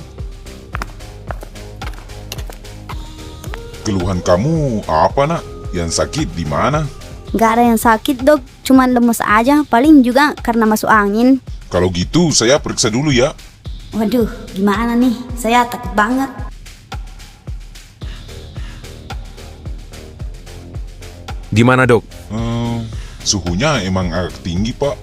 Keluhan kamu apa nak? Yang sakit di mana? Gak ada yang sakit dok, cuman lemes aja. Paling juga karena masuk angin. Kalau gitu saya periksa dulu ya. Waduh, gimana nih? Saya takut banget. Gimana dok? Suhunya emang agak tinggi pak.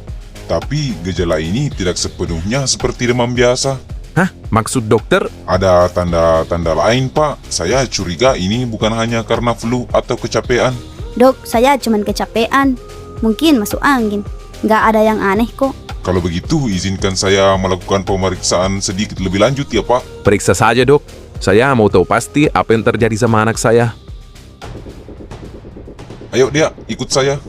Tapi gejala ini tidak sepenuhnya seperti demam biasa. Hah? Maksud dokter? Ada tanda-tanda lain pak. Saya curiga ini bukan hanya karena flu atau kecapean. Dok, saya cuman kecapean. Mungkin masuk angin. Gak ada yang aneh kok. Kalau begitu, izinkan saya melakukan pemeriksaan sedikit lebih lanjut ya Pak. Periksa saja dok. Saya mau tahu pasti apa yang terjadi sama anak saya. Ayo dia, ikut saya.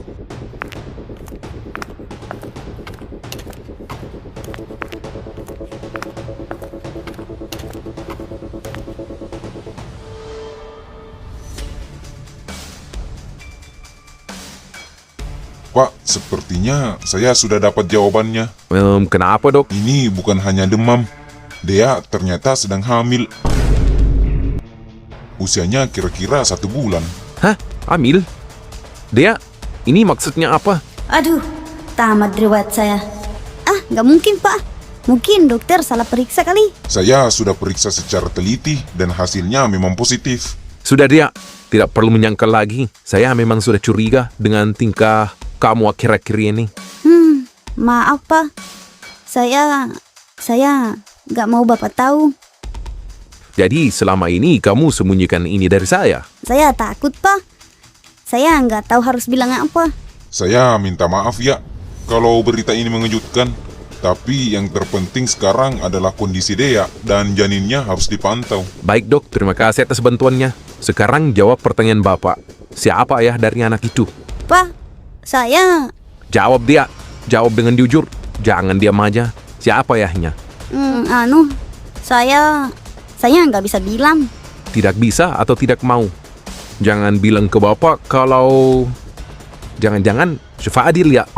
Pak, sepertinya saya sudah dapat jawabannya. Kenapa dok? Ini bukan hanya demam. Dea ternyata sedang hamil. Usianya kira-kira 1 bulan. Hah? Hamil? Dea, ini maksudnya apa? Aduh, tamat riwayat saya. Nggak mungkin pak. Mungkin dokter salah periksa kali. Saya sudah periksa secara teliti dan hasilnya memang positif. Sudah Dea, tidak perlu menyangkal lagi. Saya memang sudah curiga dengan tingkah kamu akhir-akhir ini. Maaf pak. Saya nggak mau bapak tahu. Jadi selama ini kamu sembunyikan ini dari saya? Saya takut pak. Saya nggak tahu harus bilang apa. Saya minta maaf ya kalau berita ini mengejutkan. Tapi yang terpenting sekarang adalah kondisi Dea dan janinnya harus dipantau. Baik dok, terima kasih atas bantuannya. Sekarang jawab pertanyaan Bapak. Siapa ayah dari anak itu? Pak, saya... Jawab dia. Jawab dengan jujur. Jangan diam aja. Siapa ayahnya? Saya nggak bisa bilang. Tidak bisa atau tidak mau? Jangan bilang ke Bapak kalau... Jangan-jangan si Fadil ya?